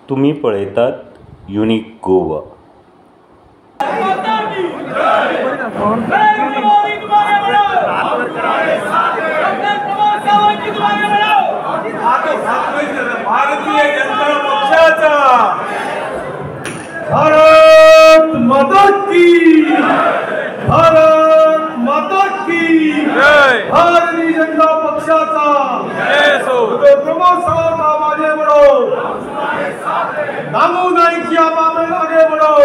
तुम्ही पळयतात युनिक गोवा. भारतीय जनता पक्षाचा भारत माता की भारत माता की भारतीय जनता पक्षाचा प्रमुख साहब आप आगे बढ़ो, दामू नाईक जी आप आगे बढ़ो,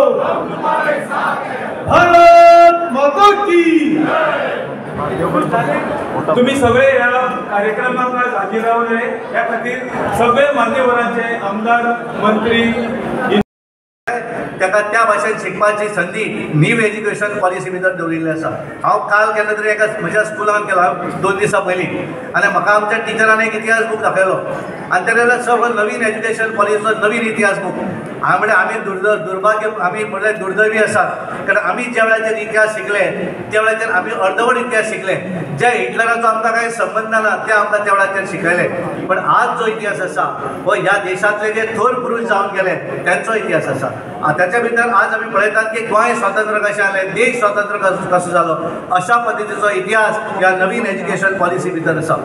भारत माता की. तुम्ही सगळे या कार्यक्रमात हाजीर रावले या खातीर सगळे मान्यवरांचे आमदार मंत्री ताका त्या भाशेन शिकपाची संधी न्यू एज्युकेशन पॉलिसी भितर दवरिल्ली आसा. हांव काल केन्ना तरी एका म्हज्या स्कुलान गेलो 2 दिसां पयलीं आनी म्हाका आमच्या टिचरान एक इतिहास बूक दाखयलो आनी तेन्ना सगळो नवीन एज्युकेशन पॉलिसीचो नवीन इतिहास बूक. हांवें म्हणलें आमी दुर्भाग्य आमी म्हणल्यार दुर्दैवी आसात, कारण आमी ज्या वेळाचेर इतिहास शिकले त्या वेळाचेर आमी अर्दवट इतिहास शिकले. जे हिटलराचो आमकां कांय संबंध ना ते आमकां त्या वेळाचेर शिकयले. पण आज जो इतिहास आसा हो ह्या देशांतले जे थोर पुरूश जावन गेले त्यांचो इतिहास आसा. त्याच्या भितर आज आमी पळयतात की गोंय स्वतंत्र कशें जालें, देश स्वतंत्र कसो जालो, अशा पद्दतीचो इतिहास ह्या नवीन एज्युकेशन पॉलिसी भितर आसा.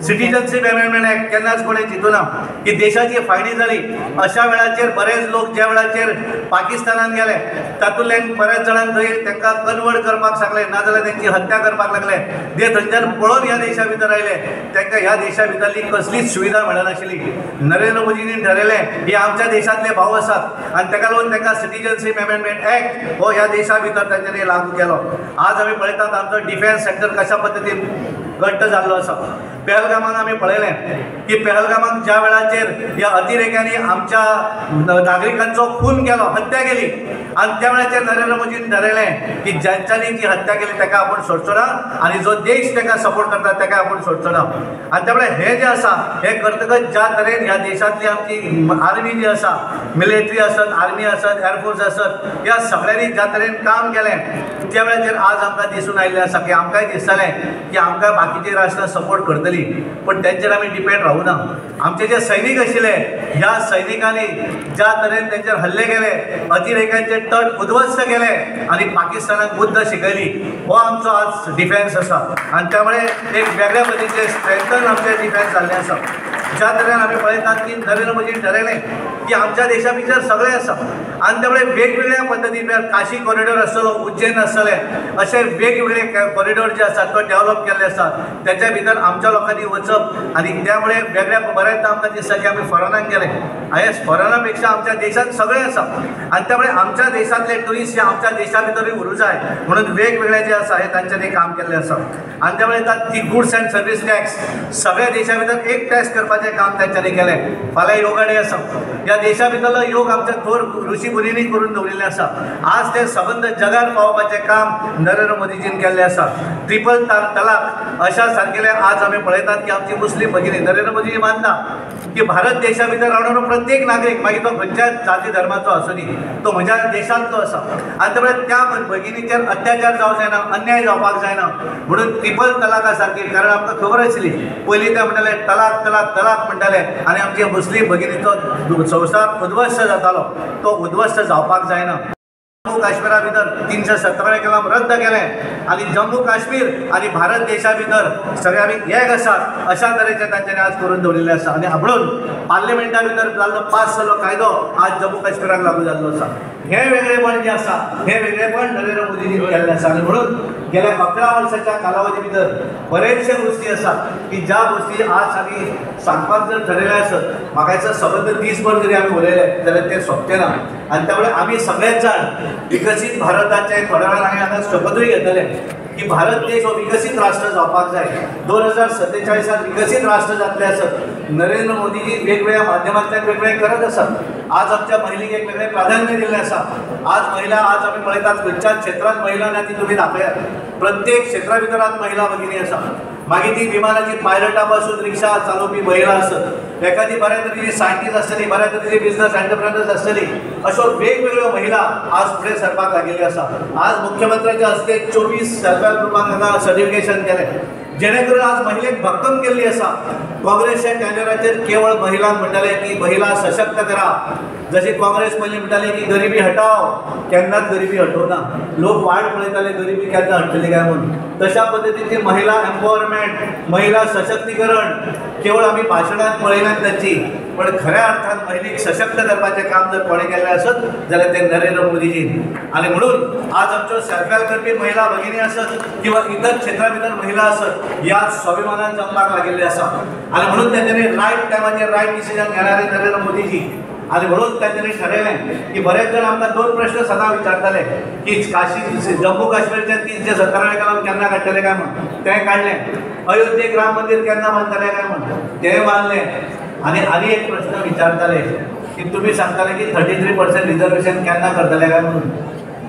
सिटीजनशीप अमेंडमेंट एक्ट केन्नाच कोणें चिंतूना की देशाची फायणी जाली अशा वेळाचेर बरेच लोक ज्या वेळाचेर पाकिस्तानान गेले तातूंतल्यान बऱ्याच जाणांक थंय तांकां कन्वर्ट करपाक सांगले, नाजाल्यार तांची हत्या करपाक लागले. जे थंयच्यान पळोवन ह्या देशा भितर आयले तांकां ह्या देशा भितरली कसलीच सुविधा मेळनाशिल्ली. नरेंद्र मोदींनी ठरयलें की आमच्या देशांतले भाव आसात आनी ताका लागून तांकां सिटीजनशीप अमेंडमेंट एक्ट हो ह्या देशा भितर तांच्यांनी लागू केलो. आज आमी पळयतात आमचो डिफेन्स सेक्टर कशा पद्दतीन घट्ट जाल्लो आसा. पहलगामाक आमी पळयलें की पहलगामाक ज्या वेळाचेर ह्या अतिरेक्यांनी आमच्या नागरिकांचो खून केलो, हत्या केली आनी त्या वेळाचेर नरेंद्र मोदीन ठरयलें की ज्यांच्यांनी ती हत्या केली ताका आपूण सोडचो ना आनी जो देश ताका सपोर्ट करता ताका आपूण सोडचो ना. आनी त्या वेळार हे जे आसा हे करतकच ज्या तरेन ह्या देशांतली आमची आर्मी जी आसा, मिलिटरी आसत, आर्मी आसत, एअरफोर्स आसत, ह्या सगळ्यांनी ज्या तरेन काम केलें त्या वेळाचेर आज आमकां दिसून आयिल्लें आसा की आमकांय दिसतालें की आमकां बाकीची राष्ट्रां सपोर्ट करतली, पण त्यांचेर आमी डिपेंड रावूं ना. आमचे जे सैनीक आशिल्ले ह्या सैनिकांनी ज्या तरेन तेंचेर हल्ले केले, अतिरेक्यांचे तट उद्ध्वस्त केले आनी पाकिस्तानाक बुद्ध शिकयली, हो आमचो आज डिफेन्स आसा. आनी त्यामुळे एक वेगळ्या पद्दतीचे स्ट्रेंथन आमचे डिफेन्स जाल्लें आसा. ज्या तरेन आमी पळयतात की नरेंद्र मोदीन ठरयलें की आमच्या देशा भितर सगळें आसा आनी त्यामुळे वेगवेगळ्या पद्दतीन काशी कॉरिडॉर आसतलो, उज्जैन आसतले, अशे वेगवेगळे कॉरिडॉर जे आसात तो डेव्हलप केल्ले आसात. त्याच्या भितर आमच्या लोकांनी वचप आनी त्यामुळे वेगळ्या बऱ्याचदा आमकां दिसता की आमी फॉरेनाक गेले. आयज फॉरेना पेक्षा आमच्या देशांत सगळें आसा आनी त्यामुळे आमच्या देशांतले ट्युरिस्ट जे आमच्या देशा भितरूय उरूं जाय म्हणून वेगवेगळे जे आसा हे तांच्यांनी काम केल्लें आसा. आनी त्यामुळे ती गुड्स अँड सर्वीस टॅक्स सगळ्या देशा भितर एक टॅक्स करपाचें काम तांच्यांनी केलें. फाल्यां योगा डे आसा. ह्या देशा भितरलो योग आमच्या थोर ऋषी मुनींनी करून दवरिल्लें आसा. आज ते सबंद जगार पावोवपाचें काम नरेंद्र मोदीजीन केल्लें आसा. ट्रिपल तलाक अशा सारकेले आज आमी पळयतात की आमची मुस्लीम भगिनी नरेंद्र मोदीजी मानता की भारत देशा भितर रावणारो प्रत्येक नागरीक मागीर तो खंयच्याच जाती धर्माचो आसूनी तो म्हज्या देशांतलो आसा. आनी त्यामुळे त्या भगिनीचेर अत्याचार जावंक जायना, अन्याय जावपाक जायना म्हणून ट्रिपल तलाका सारकी. कारण आमकां खबर आशिल्ली पयलीं ते म्हणटाले तलाक तलाक तलाक म्हणटाले आनी आमच्या मुस्लीम भगिनीचो संवसार उद्ध्वस्त जातालो, तो उद्ध्वस्त जावपाक जायना. जम्मू काश्मीरा भितर 317 कलम रद्द केले आणि जम्मू काश्मीर आणि भारत देशा भितर सगळे आमी एक आसात अशा तरेचे तांच्यांनी आज करून दवरिल्लें आसा. आनी म्हणून पार्लिमेंटा भितर जाल्लो पास जाल्लो कायदो आज जम्मू काश्मीराक लागू जाल्लो आसा. हे वेगळेपण जे आसा हे वेगळेपण नरेंद्र मोदींनी केल्लें आसा. आनी म्हणून गेल्या 11 वर्साच्या कालावधी भितर बरेचशे गोष्टी आसात की ज्या गोष्टी आज आमी सांगपाक जर ठरयले आसत म्हाका दिसता सबंद 30 वर जरी आमी उलयले जाल्यार ते सोंपचे ना. आनी त्यामुळे आमी सगळेच जाण विकसीत भारताचे थोड्या वेळान हांवें आतां शपथूय घेतले की भारत देश हो विकसीत राष्ट्र जावपाक जाय. 2047 विकसीत राष्ट्र जातले आसत. नरेंद्र मोदीजी वेगवेगळ्या माध्यमांतल्यान वेगवेगळे करत आसात. आज आमच्या महिलेक एक वेगळे प्राधान्य दिल्लें आसा. आज महिला आज आमी पळयतात खंयच्या क्षेत्रांत महिला ना ती तुमी दाखयात. प्रत्येक क्षेत्रा भितर आज महिला भगिनी आसा. मागीर ती विमानाची पायलटा पासून रिक्षा चालोवपी महिला आसत, एखादी बऱ्या तरेची सायंटिस्ट आसतली, बऱ्या तरेची बिझनस एंटरप्रेनर्स आसतली, अश्यो वेगवेगळ्यो महिला आज फुडें सरपाक लागिल्ल्यो आसा. आज मुख्यमंत्र्याच्या हस्ते 24 सेल्फ हेल्प ग्रुपांक सर्टिफिकेशन केलें जेणे करून आज महिलेक भक्कम केल्ली आसा. काँग्रेसच्या कॅन्डिडेटाचेर केवळ महिलांक म्हणटाले की महिला सशक्त करा जशी काँग्रेस पयलीं म्हणटाली की गरिबी हटाव, केन्नाच गरिबी हटोवना. लोक वाट पळयताले गरिबी केन्ना हटतली काय म्हणून. तशा पद्दतीची महिला एम्पॉवरमेंट, महिला सशक्तीकरण केवळ आमी भाशणांत पळयनात तांची, पण खऱ्या अर्थान महिलेक सशक्त करपाचें काम जर कोणें केलें आसत जाल्यार ते नरेंद्र मोदीजीन. आनी म्हणून आज आमच्यो सेल्फ हेल्प करपी महिला भगिनी आसत किंवा इतर क्षेत्रा भितर महिला आसत, ह्या स्वाभिमानान जमपाक लागिल्ले आसा. आनी म्हणून तेंच्यांनी रायट टायमाचेर रायट डिसिजन घेणारे नरेंद्र मोदीजी. आनी म्हणून तेंच्यांनी ठरयलें की बरेच जाण आमकां दोन प्रश्न सदां विचारताले की जम्मू काश्मीरचें 347 कलम केन्ना काडटले काय म्हण. तें काडलें. अयोध्येक राम मंदीर केन्ना बांदतले काय म्हण, तें बांदलें. आनी एक प्रश्न विचारताले की तुमी सांगताले की 33% रिजर्वेशन केन्ना करतले काय म्हणून.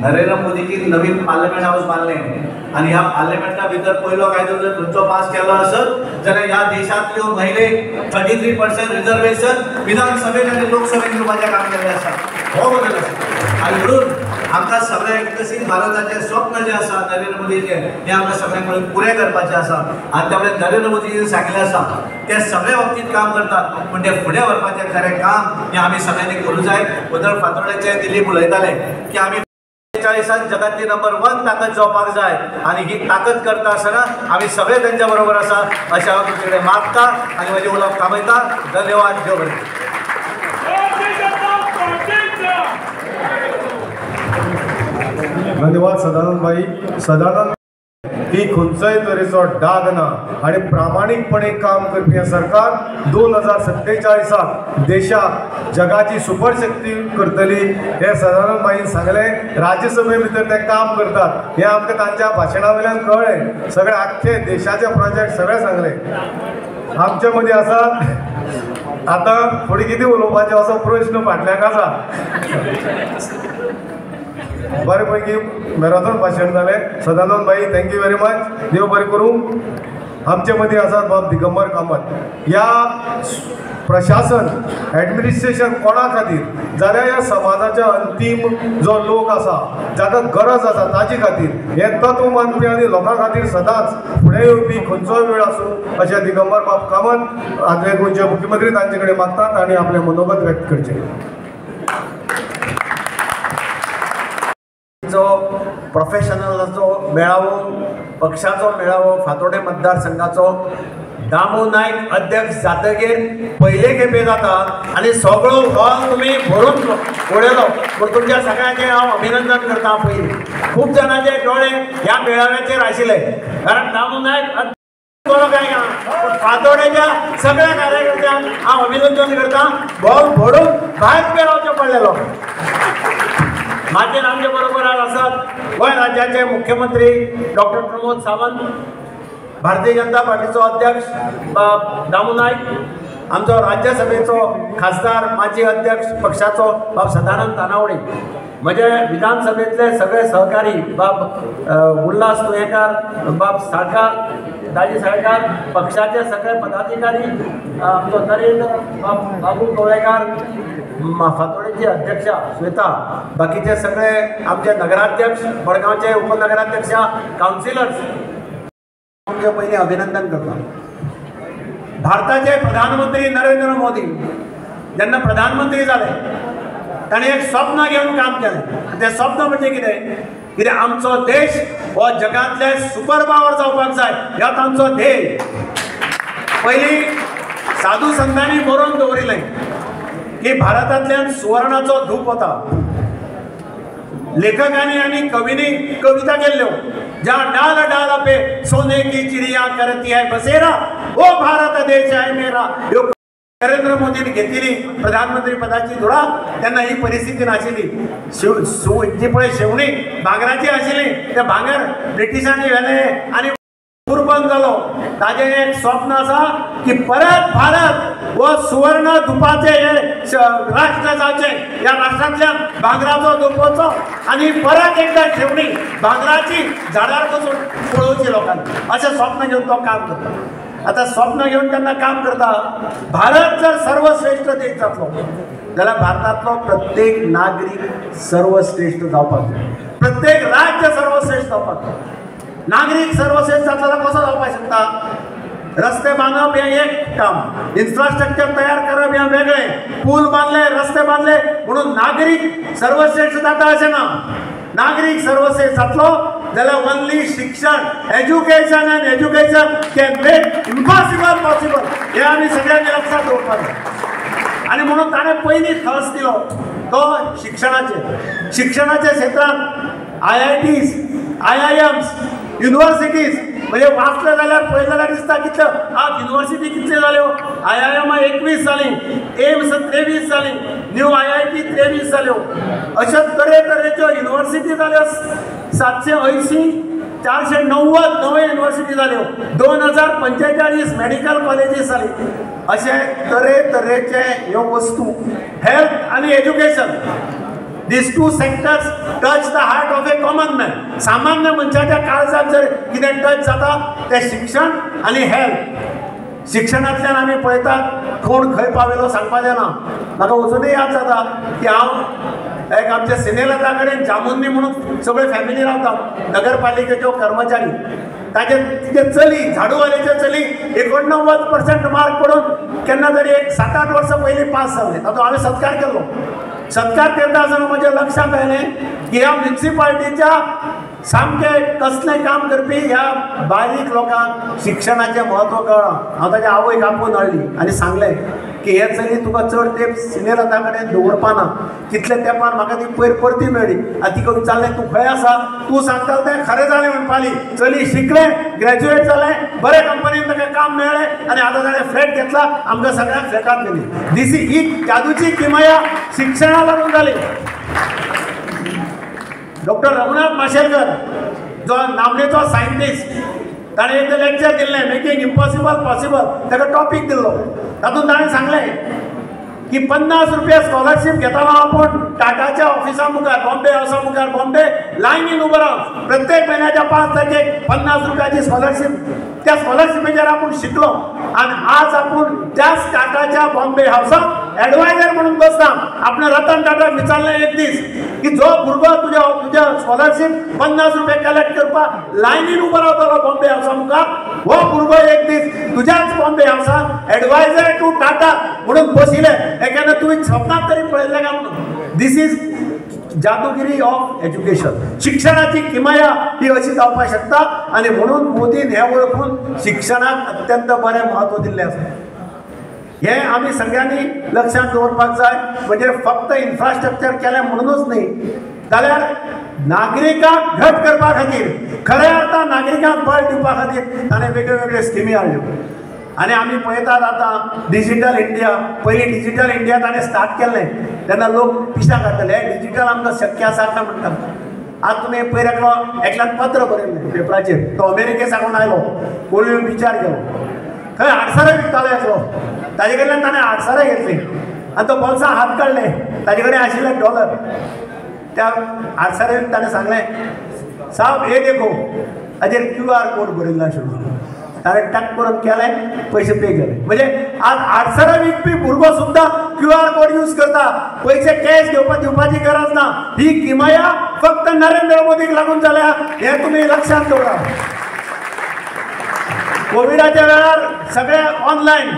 नरेंद्र मोदीजी नवीन पार्लमेंट हाऊस बांदलें आनी ह्या पार्लमेंटा भितर पयलो कायदो जर खंयचो पास केलो आसत जाल्यार ह्या देशांतल्यो महिलेक 33% रिजर्वेशन विधानसभेत आनी लोकसभेत दिवपाचें काम केल्लें आसा. हो बदल आसा. आनी म्हणून आमकां सगळ्यांक विकसीत भारताचें स्वप्न जें आसा नरेंद्र मोदीचें, हें आमकां सगळ्यांक मेळून पुरें करपाचें आसा. आनी त्यामुळे नरेंद्र मोदीजीन सांगलें आसा ते सगळ्या बाबतींत काम करतात, पूण ते फुडें व्हरपाचें खरें काम हें आमी सगळ्यांनी करूं जाय. उदर फातोर्डेचे दिलीप उलयताले की आमी 40 जगातली नंबर 1 ताकद जावपाक जाय आनी ही ताकद करता आसतना आमी सगळे तेंच्या बरोबर आसा अशें हांव तुमचे कडेन मागता आनी म्हजें उलोवप थांबयता. धन्यवाद. देव बरें. धन्यवाद सदानंद भाई. सदानंद ही खंयचोय तरेचो डाग ना आणि प्रामाणिकपणे काम करपी हें सरकार 2047 देशाक जगाची सुपरशक्ती करतली हे सदानंद भाईन सांगलें. राज्यसभे भितर ते काम करतात हे आमकां तांच्या भाशणा वयल्यान कळ्ळें. सगळे आख्खे देशाचे प्रोजेक्ट सगळे सांगले. आमचे मदीं आसा आतां फुडें कितें उलोवपाचें असो प्रश्न फाटल्याक आसा. बरे पैकी मॅरेथॉन भाशण जालें. सदानंद भाई थँक्यू व्हेरी मच. देव बरें करूं. आमचे मदीं आसात बाब दिगंबर कामत. ह्या प्रशासन ॲडमिनिस्ट्रेशन कोणा खातीर जाल्यार ह्या समाजाच्या अंतीम जो लोक आसा जाका गरज आसा ताचे खातीर हे तत्व मानपी आनी लोकां खातीर सदांच फुडें येवपी खंयचोय वेळ आसूं अशें दिगंबर बाब कामत आदले गोंयचे मुख्यमंत्री तांचे कडेन मागतात आनी आपलें मनोगत व्यक्त करचें. जो प्रोफेशनलाचो मेळावो, पक्षाचो मेळावो फातोर्डे मतदारसंघाचो दामू नायक अध्यक्ष जातकीर पयले खेपे जाता आनी सगळो हॉल तुमी भरून उडयलो. पूण तुमच्या सगळ्यांचें हांव अभिनंदन करता. पयलीं खूब जाणांचे डोळे ह्या मेळाव्याचेर आशिल्ले कारण दामू नायक काय ना फातोर्डेच्या सगळ्या कार्यकर्त्यांक हांव अभिनंदन करता. हॉल भरून भायर मेळावचो पडलेलो. माझे आमचे बरोबर आज आसात गोंय राज्याचे मुख्यमंत्री डॉक्टर प्रमोद सावंत, भारतीय जनता पार्टीचो अध्यक्ष दामू नायक, आमचो राज्यसभेचो खासदार माजी अध्यक्ष पक्षाचो बाब सदानंद तानावडे, म्हजे विधानसभेतले सगळे सहकारी बाब उल्हास तुयेकार, बाब साळकार, दाजी साळकार, पक्षाचे सगळे पदाधिकारी, आमचो नरेंद्र बाबू कवळेकार, फातोर्डेची अध्यक्षा श्वेता, बाकीचे सगळे आमचे नगराध्यक्ष, मडगांवचे उपनगराध्यक्ष, काउन्सिलर्स, आमचे पयलीं अभिनंदन करता. भारताचे प्रधानमंत्री नरेंद्र मोदी जेन्ना प्रधानमंत्री जाले ताणें एक स्वप्न घेवन काम केलें. तें स्वप्न म्हणजे कितें? कित्याक आमचो देश हो जगांतले सुपर पावर जावपाक जाय, ह्यो तांचो ध्येय. पयलीं साधू संतांनी बरोवन दवरिल्लें की भारतांतल्यान सुवर्णाचो धूप वता. लेखकांनी आनी कवींनी कविता केल्ल्यो, ज्या डाल डाल पे सोने की चिड़िया करती है बसेरा, ओ भारत देश है मेरा. ह्यो नरेंद्र मोदीन घेतिल्ली प्रधानमंत्री पदाची धुरा तेन्ना ही परिस्थिती नाशिल्ली. जी पळय शेवणी भांगराची आशिल्ली ते भांगर ब्रिटिशांनी व्हेले आनी कुर्बन जालो. ताजें एक स्वप्न आसा की परत भारत व सुवर्ण धुपाचे राष्ट्र जावचें. ह्या राष्ट्रांतल्यान भांगराचो धूप वचो आनी परत एकदा शेवणी भांगराची झाडार बसून पळोवची लोकांनी. अशें स्वप्न घेवन तो काम करता. आता स्वप्न घेवन तेन्ना काम करता. भारत जर सर्वश्रेष्ठ देश जातलो जाल्यार भारतांतलो प्रत्येक नागरीक सर्वश्रेष्ठ जावपाक जाय. प्रत्येक राज्य सर्वश्रेष्ठ जावपाक जाय. नागरीक सर्वश्रेष्ठ जातलो जाल्यार कसो जावपाक शकता? रस्ते बांदप हें एक काम, इन्फ्रास्ट्रक्चर तयार करप हें वेगळें, पूल बांदले, रस्ते बांदले म्हणून नागरीक सर्वश्रेष्ठ जाता अशें ना. नागरीक सर्वश्रेष्ठ जातलो जाल्यार ओन्ली शिक्षण, education and education can make impossible possible. हे आमी सगळ्यांनी लक्षात दवरपाक जाय. आनी म्हणून ताणें पयलीं थस दिलो तो शिक्षणाच्या क्षेत्रांत IITs, IIMs, युनिव्हर्सिटीज म्हणजे वाचलं जाल्यार पळयलें जाल्यार दिसता कितल्यो आज युनिव्हर्सिटी कितल्यो जाल्यो. IIM 21 जालीं, एम्स 23 जालीं, न्यू IIT 23 जाल्यो. अश्यो तरेतरेच्यो युनिव्हर्सिटी जाल्यो. 780 490 नव्यो युनिव्हर्सिटी जाल्यो. 2045 मेडिकल कॉलेजीस जाली. अशे तरेतरेचे ह्यो वस्तू हेल्थ आनी education, these two sectors touch the heart of a common man. सामान्य मनशाच्या काळजाक जर कितें टच जाता ते शिक्षण आनी हेल्थ. शिक्षणांतल्यान आमी पळयतात कोण खंय पावयलो सांगपाचें ना. म्हाका अजुनूय याद जाता की हांव एक आमच्या सिनेलता कडेन जामुन्नी म्हणून सगळे फॅमिली रावता, नगरपालिकेच्यो कर्मचारी. तिचे चली झाडूवालेचे चली 89% मार्क पडून केन्ना तरी एक 7-8 वर्सां पयलीं पास जाल्ले. तातूंत हांवें सत्कार केल्लो. सत्कार करता आसतना म्हज्या लक्षांत आयलें की ह्या म्युनिसिपालिटीच्या सामके कसलें काम करपी ह्या बारीक लोकांक शिक्षणाचें म्हत्व कळना. हांव ताच्या आवयक आपोवन हाडली आनी सांगलें की हे चली तुका चड तेंप सिनेलता कडेन दवरपाना. तितले तेंपार म्हाका ती पयर परती मेळ्ळी आनी तिका विचारलें तूं खंय आसा. तूं सांगतालो तें खरें जालें म्हणपाली. चली शिकलें, ग्रॅज्युएट जालें, बरे कंपनीन ताका काम मेळ्ळें आनी आतां ताणें फ्लॅट घेतला. आमकां सगळ्यांक फ्लॅटांत गेली. ही जादूची किमया शिक्षणा लागून जाली. डॉक्टर रघुनाथ माशेलकर जो नामनेचो सायंटिस्ट, ताणें एकदां लेक्चर दिल्लें मेकिंग इम्पॉसिबल पॉसिबल. ताका टॉपीक दिल्लो. तातूंत ताणें सांगलें की 50 रुपया स्कॉलरशीप घेतालो आपूण टाटाच्या ऑफिसा मुखार, बॉम्बे हावसा मुखार, बॉम्बे लायनीन उबो रावन प्रत्येक म्हयन्याच्या 5 तारखेक 50 रुपयाची स्कॉलरशीप. त्या स्कॉलरशिपीचेर आपूण शिकलो आनी आज आपूण त्याच टाटाच्या बॉम्बे हावसाक एडवायझर म्हणून बसता. आपण रतन टाटाक विचारलें एक दीस की जो भुरगो तुज्या स्कॉलरशीप 50 रुपया कलेक्ट करपाक लायनीन उबो रावतालो बॉम्बे हावसा मुखार, हो भुरगो एक दीस तुज्याच बॉम्बे हावसाक एडवायझर टू टाटा म्हणून बशिल्ले. हे केन्ना तुवें सपनांत तरी पळयल्लें काय म्हणून. दिस इज जादूगिरी ऑफ एज्युकेशन. शिक्षणाची किमया ही अशी जावपाक शकता आनी म्हणून मोदीन हें वळखून शिक्षणाक अत्यंत बरें म्हत्व दिल्लें आसा. हे आमी सगळ्यांनी लक्षांत दवरपाक जाय. म्हणजे फक्त इन्फ्रास्ट्रक्चर केलें म्हणूनच न्ही, जाल्यार नागरिकांक घट करपा खातीर, खऱ्या अर्थान नागरिकांक बळ दिवपा खातीर ताणें वेगळ्यो वेगळ्यो स्किमी हाडल्यो. आनी आमी पळयतात आतां डिजिटल इंडिया. पयलीं डिजिटल इंडिया ताणें स्टार्ट केल्लें तेन्ना लोक पिशा काडटाले हे डिजिटल आमकां शक्य आसा काय म्हणटात. आज तुमी पयर एकल्यान पत्र बरयल्लें पेपराचेर. तो अमेरिके साकून आयलो, कोलयो बिचार गेलो, थंय आडसरां विकतालो एकलो. ताजे कडल्यान ताणें आडसरां घेतलीं आनी तो बोल्सा हात काडले. ताजे कडेन आशिल्ले डॉलर. त्या आडसरांक ताणें सांगलें साहब हे देखो. ताजेर QR कोड बरयल्लो आशिल्लो. ताणें टक करून केलें, पयशे पे केले. म्हणजे आज आडसरां विकपी भुरगो सुद्दां QR कोड यूज करता. पयशे कॅश दिवपाची गरज ना. ही किमया फक्त नरेंद्र मोदीक लागून जाल्या हें तुमी लक्षांत दवरा. कोविडाच्या वेळार सगळे ऑनलायन,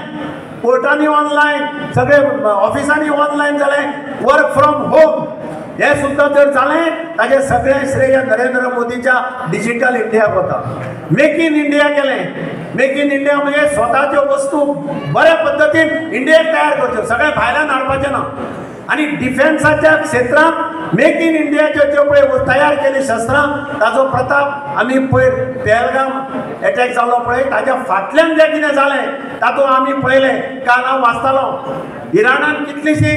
कोर्टांनी ऑनलायन, सगळे ऑफिसांनी ऑनलायन जालें. वर्क फ्रॉम होम हे सुद्दां जर जालें ताजें सगळें श्रेय नरेंद्र मोदीच्या डिजिटल इंडियाक वता. मेक इन इंडिया केलें. मेक इन इंडिया म्हणजे स्वताच्यो वस्तू बऱ्या पद्दतीन इंडियेक तयार करच्यो, सगळे भायल्यान हाडपाचें ना. आनी डिफेन्साच्या क्षेत्रांत मेक इन इंडियाच्यो ज्यो पळय तयार केली शस्त्रां ताजो प्रताप आमी पयर पहलगाम एटॅक जाल्लो पळय ताच्या फाटल्यान जें कितें जालें तातूंत आमी पळयलें. काल हांव वाचतालो इराणान कितलीशी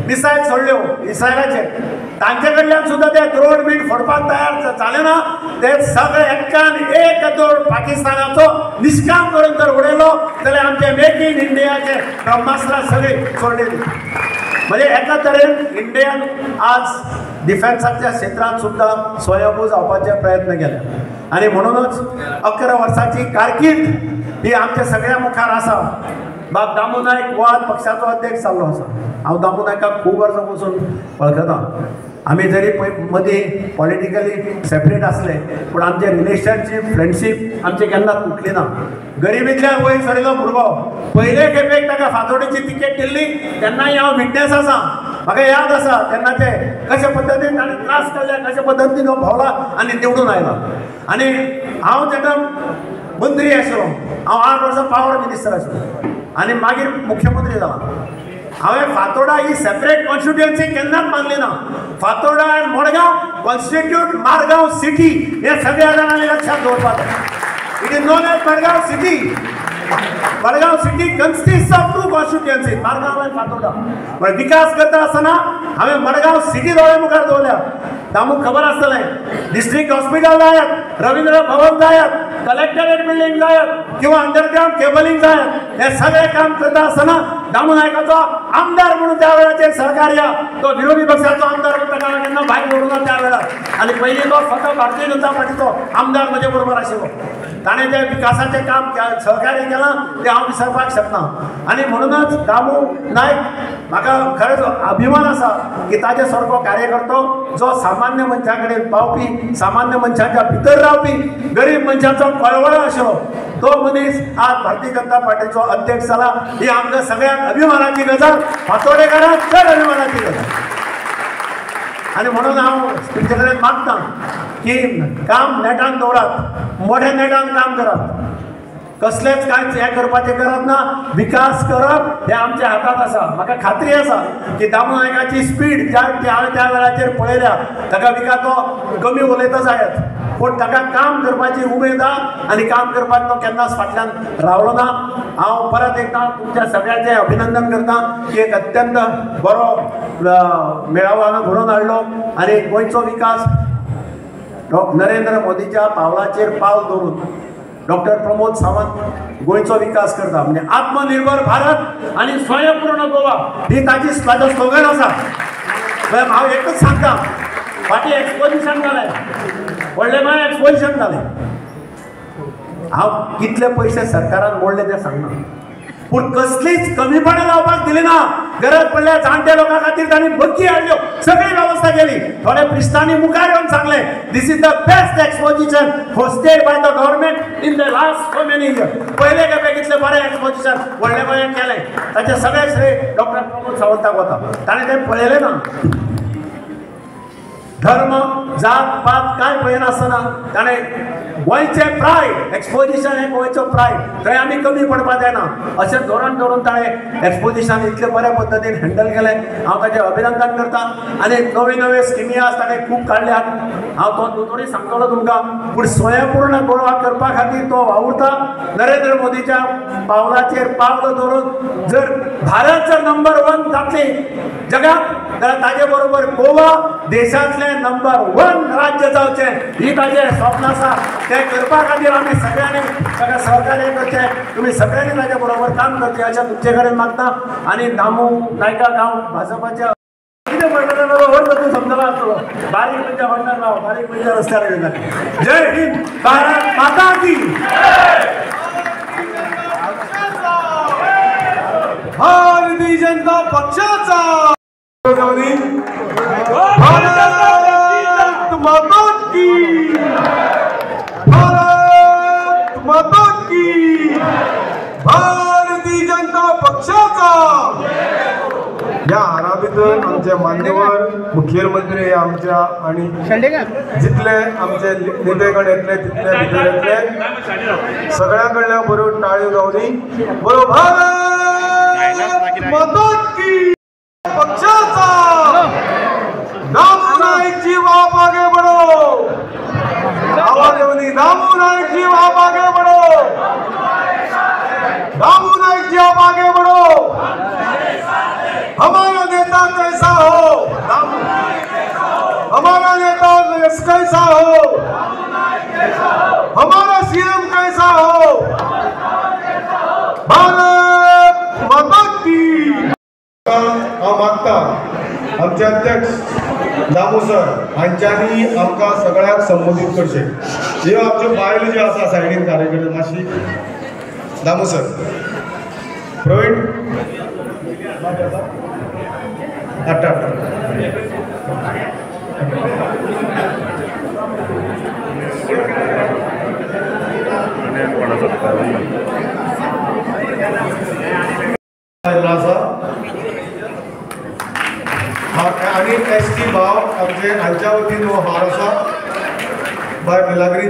मिसायल सोडल्यो इस्रायलाचेर. तांचे कडल्यान सुद्दां ते द्रोण बीण फोडपाक तयार जाले ना. ते सगळे एक्कान एक द्रोण पाकिस्तानाचो निश्काम करून जर उडयलो जाल्यार आमचे मेक इन इंडियाचे ब्रह्मास्त्रां सगळीं सोडलेली. म्हणजे एका तरेन इंडियान आज डिफेन्साच्या क्षेत्रांत सुद्दां स्वयंभू जावपाचे प्रयत्न केले. आनी म्हणूनच 11 वर्सांची कारकीर्द ही आमच्या सगळ्या मुखार आसा. बाब दामू नायक वाद पक्षाचो अध्यक्ष जाल्लो आसा. हांव दामू नायकाक खूब वर्सां पासून वळखता. आमी जरी मदीं पॉलिटिकली सेपरेट आसले पूण आमचे रिलेशनशीप फ्रेंडशीप आमची केन्ना तुटली ना. गरिबींतल्यान वयर सरिल्लो भुरगो पयले खेपेक ताका फातोडेची तिकेट दिल्ली तेन्नाय हांव विटनेस आसा. म्हाका याद आसा तेन्नाचे कशा पद्दतीन ताणें त्रास केले, कशा पद्दतीन हो भोंवला आनी निवडून आयला. आनी हांव तेन्ना मंत्री आशिल्लो, हांव 8 वर्सां पावर मिनिस्टर आशिल्लो आनी मागीर मुख्यमंत्री जाला. हांवें फातोर्डा ही सेपरेट कॉन्स्टिट्युएन्सी केन्नाच मानली ना. फातोर्डा आनी मडगांव कॉन्स्टिट्यूट मारगांव सिटी हे सगळ्या जाणांनी लक्षात दवरपाक जाय. It is known as Madgaon city. Madgaon city consist of 2 constituency, Margao आनी फातोर्डा. पण विकास करता आसतना हांवें मडगांव सिटी दोळे मुखार दवरल्या. तामूक खबर आसतलें डिस्ट्रिक्ट हॉस्पिटल जायत, रवींद्र भवन जायत, कलेक्टरेट बिल्डींग जायत किंवा अंडरग्राउंड केबलिंग जायत, हे सगळें काम करता आसतना दामू नायकाचो आमदार म्हणून त्या वेळाचेर सहकार्य, तो विरोधी पक्षाचो आमदार म्हणून ताका केन्ना भायर दवरूं ना त्या वेळार. आनी पयलीं तो स्वता भारतीय जनता पार्टीचो आमदार म्हजे बरोबर आशिल्लो. ताणें जें विकासाचें काम सहकार्य केलां तें हांव विसरपाक शकना. आनी म्हणूनच दामू नायक म्हाका खरेंच अभिमान आसा की ताजे सारको कार्यकर्तो जो सामान्य मनशा कडेन पावपी, सामान्य मनशाच्या भितर रावपी, गरीब मनशाचो कळवळो आशिल्लो तो मनीस आज भारतीय जनता पार्टीचो अध्यक्ष जाला. ही आमकां सगळ्यांक अभिमानाची गजाल, फातोर्डेकारांक चड अभिमानाची गजाल. आनी म्हणून हांव तुमचे कडेन मागतां की काम नेटान दवरात, मोठ्या नेटान काम करात, कसलेच कांयच हें करपाचें करप ना. विकास करप हें आमच्या हातांत आसा. म्हाका खात्री आसा की दामू नायकाची स्पीड ज्या हांवें त्या वेळाचेर पळयल्या, ताका विकास तो कमी उलयता जायत, पूण ताका काम करपाची उमेद आसा आनी काम करपाक तो केन्नाच फाटल्यान रावलो ना. हांव परत एकदां तुमच्या सगळ्यांचें अभिनंदन करतां की एक अत्यंत बरो मेळावो हांगा घडोवन हाडलो आनी गोंयचो विकास नरेंद्र मोदीच्या पावलाचेर पावल दवरून डॉक्टर प्रमोद सावंत गोंयचो विकास करता. म्हणजे आत्मनिर्भर भारत आणि स्वयंपूर्ण गोवा ही ताजो स्लोगन आसा. हांव एकच सांगता, फाटीं एक्सपोजिशन जालें, व्हडलें माय एक्सपोजिशन जालें. हांव कितले पयशे सरकारान मोडले तें सांगना, पूण कसलीच कमीपणां जावपाक दिली ना. गरज पडल्या जाणट्या लोकां खातीर तांणी बग्गी हाडल्यो, सगळी वेवस्था केली. थोड्या प्रिस्तांनी मुखार येवन सांगलें this is the best exposition hosted by the government in the last so many years. पयले खेपे कितलें बरें एक्सपोजिशन व्हडलें बरें केलें, ताचें सगळें श्रेय डॉक्टर प्रमोद सावंताक वता. ताणें तें पळयलें ना. धर्म, जात पात कांय पळयनासतना ताणें गोंयचें प्रायड, एक्सपोजिशन हें गोंयचो प्रायड, थंय आमी कमी पडपाक जायना अशें धोरण धरून ताणें एक्सपोजिशन इतले बऱ्या पद्दतीन हँडल केलें. हांव ताचें अभिनंदन करतां. आनी नवे नवे स्किमी आज ताणें खूब काडल्यात. हांव तो दोतोरी सांगतलो तुमकां, पूण स्वयंपूर्ण गोवा करपा खातीर तो वावुरता. नरेंद्र मोदीच्या पावलाचेर पावल दवरून जर भारत जर नंबर 1 जातली जगात, जाल्यार ताजे बरोबर गोवा देशांतलें नंबर 1 राज्य जावचें ही ताजें स्वप्न आसा. तें करपा खातीर आमी सगळ्यांनी ताका सहकार्य करचें, तुमी सगळ्यांनी ताच्या बरोबर काम करचें अशें तुमचे कडेन मागता. आनी दामू नायकाक हांव भाजपाच्या कितें म्हणटा तो व्हड तूं समजलो आसतलो, बारीक म्हणजे म्हणणार राव, बारीक म्हणजे रस्त्यार येतात. जय हिंद, भारत माता की भारतीय जनता पक्षाचा भारत माता की, भारत माता की, भारतीय जनता पक्षाचा. या हारा भितर आमचे मान्यवर मुखेलमंत्री आमच्या आणि जितले आमचे नेतेगण येतले तितले भितर येतले, सगळ्या कडल्यान बरो टाळयो जावनी बरो भारत माता की पक्षाचा. दामू नायक जी आप आगे बढ़ो, आवाज होनी दामू नायक जी आप आगे बढ़ो, दामू नायक जी आप आगे बढ़ो. हमारा नेता कैसा हो, हमारा नेता कैसा हो, हमारा सीएम कैसा हो, भारत माता की. हांव मागता आमचे अध्यक्ष दामू सर हांच्यांनी आमकां सगळ्यांक संबोधीत करचें. ह्यो आमच्यो बायलो ज्यो आसा सायडीन कार्यकर्ते मातशी दामू सर, प्रवीण हाडटा आसा. आणि ST भाव आमचे हांच्या वतीन हो हार आसा बाय मिलाग्री.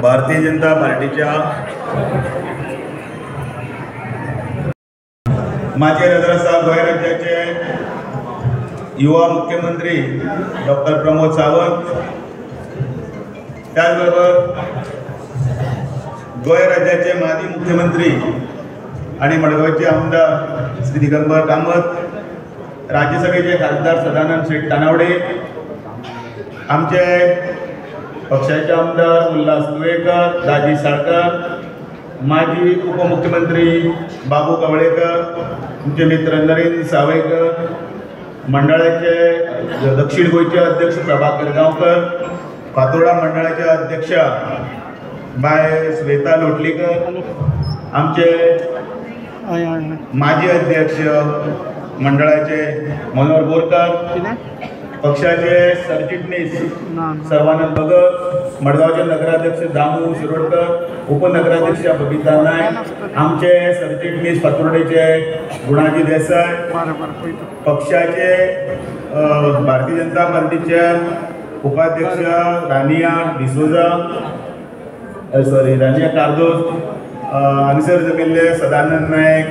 भारतीय जनता पार्टीच्या माजी नजर आसा गोंय राज्याचे युवा मुख्यमंत्री डॉक्टर प्रमोद सावंत, त्याचबरोबर गोंय राज्याचे माजी मुख्यमंत्री आणि मडगांवचे आमदार श्री दिगंबर कामत, राज्यसभेचे खासदार सदानंद शेठ तानावडे, आमचे पक्षाचे आमदार उल्हास तुळेकर, दाजी साळकर, माजी उपमुख्यमंत्री बाबू कवळेकर, तुमचे मित्र नरेंद्र सावयकर, मंडळाचे दक्षिण गोयचे अध्यक्ष प्रभाकर गांवकर, फातोर्डा मंडळाचे अध्यक्ष बाय श्वेता लोटलीकर, आमचे माजी अध्यक्ष मंडळाचे मनोहर बोरकर, पक्षाचे सरचिटणीस सर्वानंद भगत, मडगावचे नगराध्यक्ष दामू शिरोडकर, उपनगराध्यक्ष बबिता नायक, आमचे सरचिटणीस फातोर्डेचे गुणाजी देसाई, पक्षाचे भारतीय जनता पार्टीचे उपाध्यक्ष रानिया डिसोजा रानिया कार्दोज, हांगसर जमिल्ले सदानंद नायक,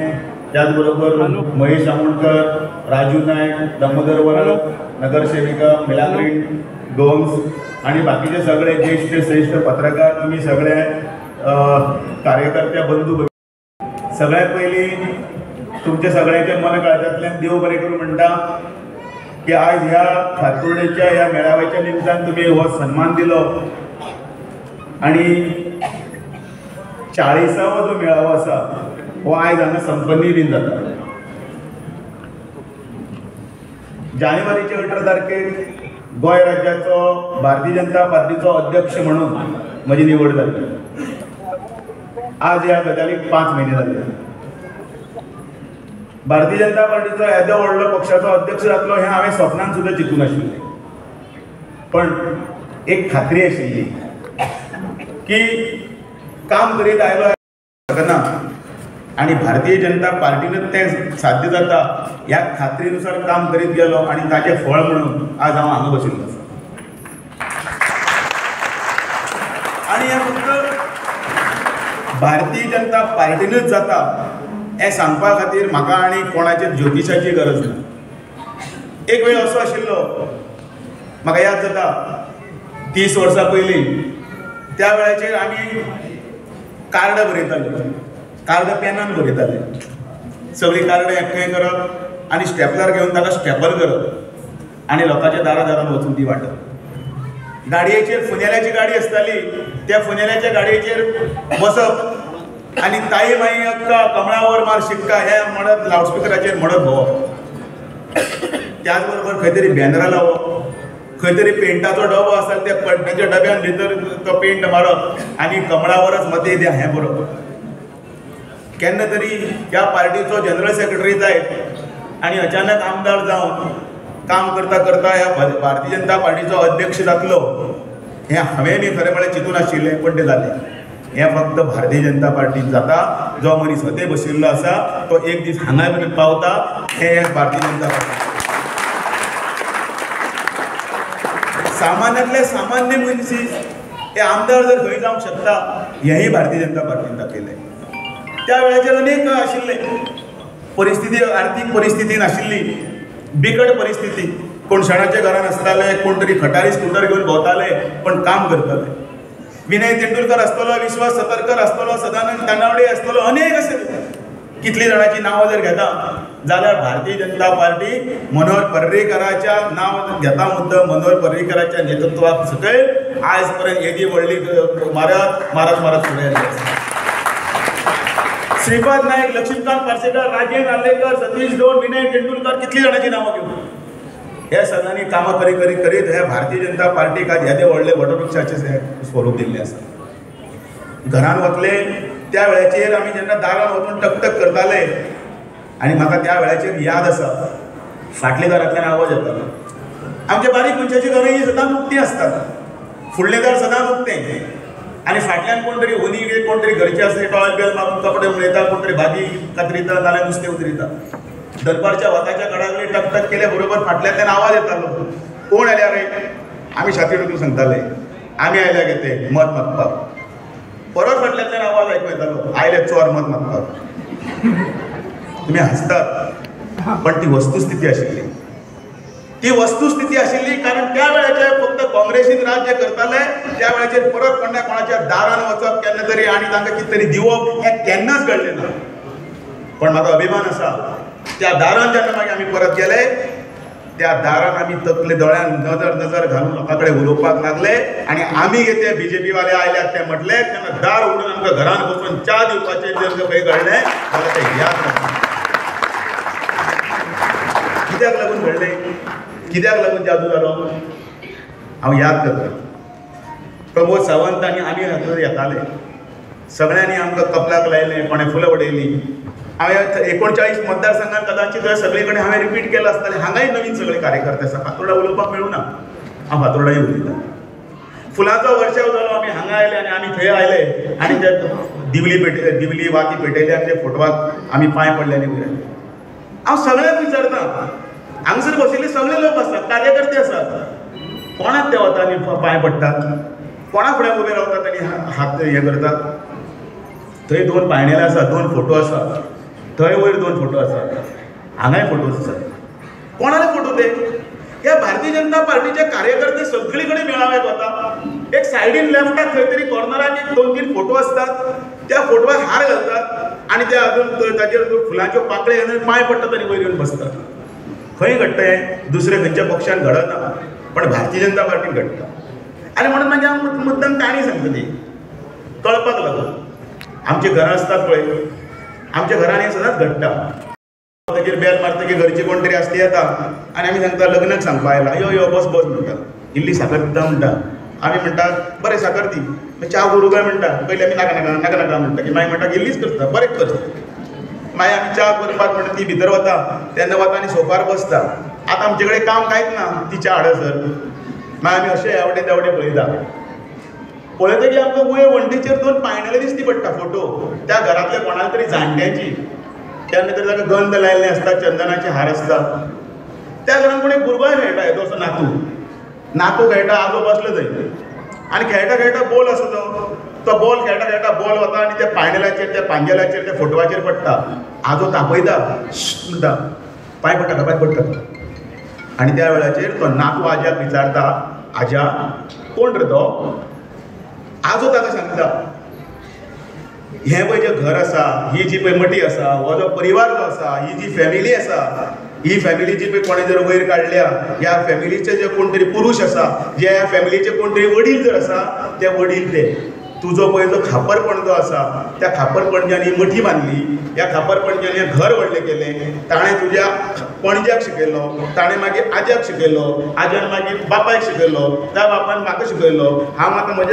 त्याचबरोबर महेश आमोणकर, राजू नायक, दामोदर वरळ, नगरसेविका मिलाग्रीन गोम्स आणि बाकीचे सगळे ज्येष्ठ श्रेष्ठ पत्रकार, तुम्ही सगळे कार्यकर्ते बंधू, सगळ्यात पयली तुमचे सगळ्यांचे मन काळजांतल्यान देव बरें करूं म्हणटा की आज ह्या फातोर्डेच्या ह्या मेळाव्याच्या निमतान तुम्ही हो सन्मान दिलो आणि 40वा जो मेळावो आसा हो आयज हांगा संपन्नी बीन जाता. जानेवारीच्या 18 तारखेक गोंय राज्याचो भारतीय जनता पार्टीचो अध्यक्ष म्हणून म्हजी निवड जाली. आज ह्या गजालीक 5 म्हयने जाले. भारतीय जनता पार्टीचो येदो व्हडलो पक्षाचो अध्यक्ष जातलो हें हांवें स्वप्नान सुद्दां चिंतूंक नाशिल्लें. पण एक खात्री आशिल्ली की काम करीत आयलो शकना आणि भारतीय जनता पार्टीनच तें साध्य जाता ह्या खात्रीनुसार काम करीत गेलो आणि ताचें फळ म्हणून आज हांव हांगा बशिल्लो आसा. आणि हें फक्त भारतीय जनता पार्टीनच जाता हें सांगपा खातीर म्हाका आनी कोणाचे ज्योतिशाची गरज ना. एक वेळ असो आशिल्लो, म्हाका याद जाता 30 वर्सां पयलीं, त्या वेळाचेर आमी कार्ड बरयताले, कार्ड पेनान बरयताले. सगळीं कार्ड एकठांय करप आनी स्टेपलर घेवन ताका स्टेपल करप आनी लोकांच्या दारान वचून ती वाटप. गाडयेचेर फुनेल्याची गाडी आसताली, त्या फुनेल्याच्या गाडयेचेर बसप आनी ताई माई अक्का कमळावर मार शिक्का हे म्हणत लावडस्पिकराचेर म्हणत भोंवप. त्याच बरोबर खंय तरी बॅनरां लावप, खंय तरी पेंटाचो डबो आसता त्या पेंटाच्या डब्यान भितर तो पेंट मारप आनी कमळावरच मते द्या हें बरोवप. केन्ना तरी ह्या पार्टीचो जनरल सेक्रेटरी जायत आनी अचानक आमदार जावन काम करता करता ह्या भारतीय जनता पार्टीचो अध्यक्ष जातलो हें हांवें खरें म्हळ्यार चिंतून नाशिल्लें, पण तें जालें. हें फक्त भारतीय जनता पार्टीन जाता. जो मनीस हते बशिल्लो आसा तो एक दीस हांगा मेरेन पावता, हें भारतीय जनता पार्टी. सामान्यांतले सामान्य मनीस हे आमदार जर खंय जावंक शकता हेंय भारतीय जनता पार्टीन दाखयलें. त्या वेळाचेर अनेक आशिल्ले परिस्थिती, आर्थीक परिस्थिती नाशिल्ली, बिकट परिस्थिती. कोण शेणाच्या घरान आसताले, कोण तरी खटारी स्कूटर घेवन भोंवताले, पण काम करताले. विनय तेंडुलकर आसतलो, विश्वास सतरकर आसतलो, सदानंद तानावडे आसतलो, अनेक आसले. कितली जाणांची नांवां जर घेता जाल्यार भारतीय जनता पार्टी मनोहर पर्रीकराच्या नांव घेता मुद्दम मनोहर पर्रीकराच्या नेतृत्वाक सकयल आयज पर्यंत येदी व्हडली मारत फुडें येयल्ली आसा. श्रीपाद नायक, लक्ष्मीकांत पार्सेकर, राजेंद्र नार्लेकर, सतीश डोन, विनय तेंडुलकर, कितली जाणांची नांवां घेवन हे सगळ्यांनी कामां करीत हे भारतीय जनता पार्टीक आज येदे व्हडले वटवृक्षाचे स्वरूप दिल्लें आसा. घरान वतले त्या वेळाचेर आमी जेन्ना दारान वचून टकटक करताले आनी म्हाका त्या वेळाचेर याद आसा, फाटल्या दारांतल्यान आवाज येतालो. आमच्या बारीक मनशाची घरां ही सदांच उक्तीं आसतात, फुडलें दार सदांच उक्तें आणि फाटल्यान कोण तरी होनी कोण तरी घरचे असले टॉयल बेल मारून कपडे उडयता, कोण तरी भाजी कातरिता नाल्यार नुस्तें उतरिता. दनपारच्या वताच्या कडाकले टकटक केल्या बरोबर फाटल्यातल्यान आवाज येतालो, कोण आल्या रे? आमी छाती उडोवन सांगताले आमी आयल्या गे ते मत मागपाक. परत फाटल्यातल्यान आवाज आयकूं येतालो आयले चोर मत मागपाक. तुम्ही हसतात पण ती वस्तुस्थिती आशिल्ली. ती वस्तुस्थिती आशिल्ली कारण त्या वेळाचेर फक्त काँग्रेसीन राज्य करताले, त्या वेळाचेर परत कोणाच्या दारान वचप केन्ना तरी आनी तांकां कितें तरी दिवप हें केन्नाच घडलें ना. पण म्हाका अभिमान आसा त्या दारान जेन्ना मागीर आमी परत गेले, त्या दारान आमी तकले दोळ्यान नजर घालून लोकां कडेन उलोवपाक लागले आनी आमी ते बीजेपी वाले आयल्यात ते म्हटले तेन्ना दार उडून आमकां घरान बसून च्या दिवपाचें जर खंय घडलें जाल्यार तें याद ना. कित्याक लागून घडलें? कित्याक लागून जादू जालो? हांव याद करतां. प्रमोद सावंत आनी आमी येताले, सगळ्यांनी आमकां कपलाक लायलें, कोणें फुलां उडयलीं. हांवें 39 मतदारसंघात कदाचित सगळे कडेन हांवें रिपीट केलां आसतलें. हांगाय नवीन सगळे कार्यकर्ते आसा. फातोर्डा उलोवपाक मेळूना, हांव फातोर्डाय उलयतां. फुलांचो वर्षाव जालो, आमी हांगा आयले आनी आमी थंय आयले आनी ते दिवली वाती पेटयले आनी ते फोटवाक आमी पांय पडले आनी उरले. हांव सगळ्यांक विचारतां, हांगसर बशिल्ले सगळे लोक आसात, कार्यकर्ते आसात, कोणाक ते वता आनी पांय पडटात? कोणा फुड्यान उबे रावतात आनी हात हें करतात? थंय 2 पायणेले आसात, 2 फोटो आसात, थंय वयर 2 फोटो आसात, हांगाय फोटो आसात. कोणाले फोटो ते? हे भारतीय जनता पार्टीचे कार्यकर्ते सगळे कडेन मेळाव्याक वता. एक सायडीन लेफ्टाक खंय तरी कॉर्नराक एक 2-3 फोटो असतात, त्या फोटोवाक हार घालतात आनी ते अजून ताचेर फुलांच्यो पाकळ्यो घालून पांय पडटात आनी वयर येवन बसतात. खंय घडटा? दुसऱ्या खंयच्या पक्षान घडना, पण भारतीय जनता पार्टीन घडटा. आनी म्हणून मागीर हांव मुद्दम काणी सांगता ती कळपाक लागून. आमची घरां आसतात पळय, आमच्या घरांनी हें सदांच घडटा. ताचेर बेल मारतकीर घरची कोण तरी आसली येता आनी आमी सांगता लग्नाक सांगपा आयला, यो यो बस बस म्हणटा, इल्ली साकर दिता म्हणटा. आमी म्हणटा बरें साकर दी, च्या करूं काय म्हणटा. पयलीं आमी नाका नाका नाका नाका म्हणटा, की मागीर म्हणटा इल्लीच करता, बरें कर. मागीर आमी च्या करपाक म्हणटा ती भितर वता, तेन्ना वता आनी सोफार बसता. आतां आमचे कडेन काम कांयच ना ती च्या हाडसर. मागीर आमी अशें एवडे तेवडे पळयता. पळयतकीर आमकां वयर वण्टीचेर 2 पायणेले दिश्टी पडटा फोटो, त्या घरांतल्या कोणाल्या तरी जाणट्याची. तेन्ना तरी ताका गंध लायल्ले आसता, चंदनाचे हार आसता. त्या घरान कोण एक भुरगोय खेळटा, येदो असो नातू खेळटा, आजो बसलो थंय आनी खेळटा खेळटा बॉल आसा तो बॉल खेळटा खेळटा बॉल वता आनी त्या पायणेलाचेर त्या पांजेलाचेर त्या फोटवाचेर पडटा. आजो तापयता म्हणटा पांय पडटा का पांय पडटा. आनी त्या वेळाचेर तो नातू आज्याक विचारता, आज्या कोण रे तो? आजो ताका सांगता, हें पळय जें घर आसा, ही जी पळय मटी आसा, हो जो परिवार जो आसा, ही जी फॅमिली आसा, ही फॅमिली जी पळय कोणें जर वयर काडल्या, ह्या फॅमिलीचे जे कोण तरी पुरुश आसा, जे ह्या फॅमिलीचे कोण तरी वडील जर आसा, ते वडील ते. तुजो पळय जो खापरपण जो आसा, त्या खापरपणज्यान ही मठी बांदली, ह्या खापरपणज्यान हें घर व्हडलें केलें. ताणें तुज्या पणज्याक शिकयलो, ताणें मागीर आज्याक शिकयलो, आज्यान मागीर बापायक शिकयलो, त्या बापायन म्हाका शिकयलो. हांव आतां म्हज्या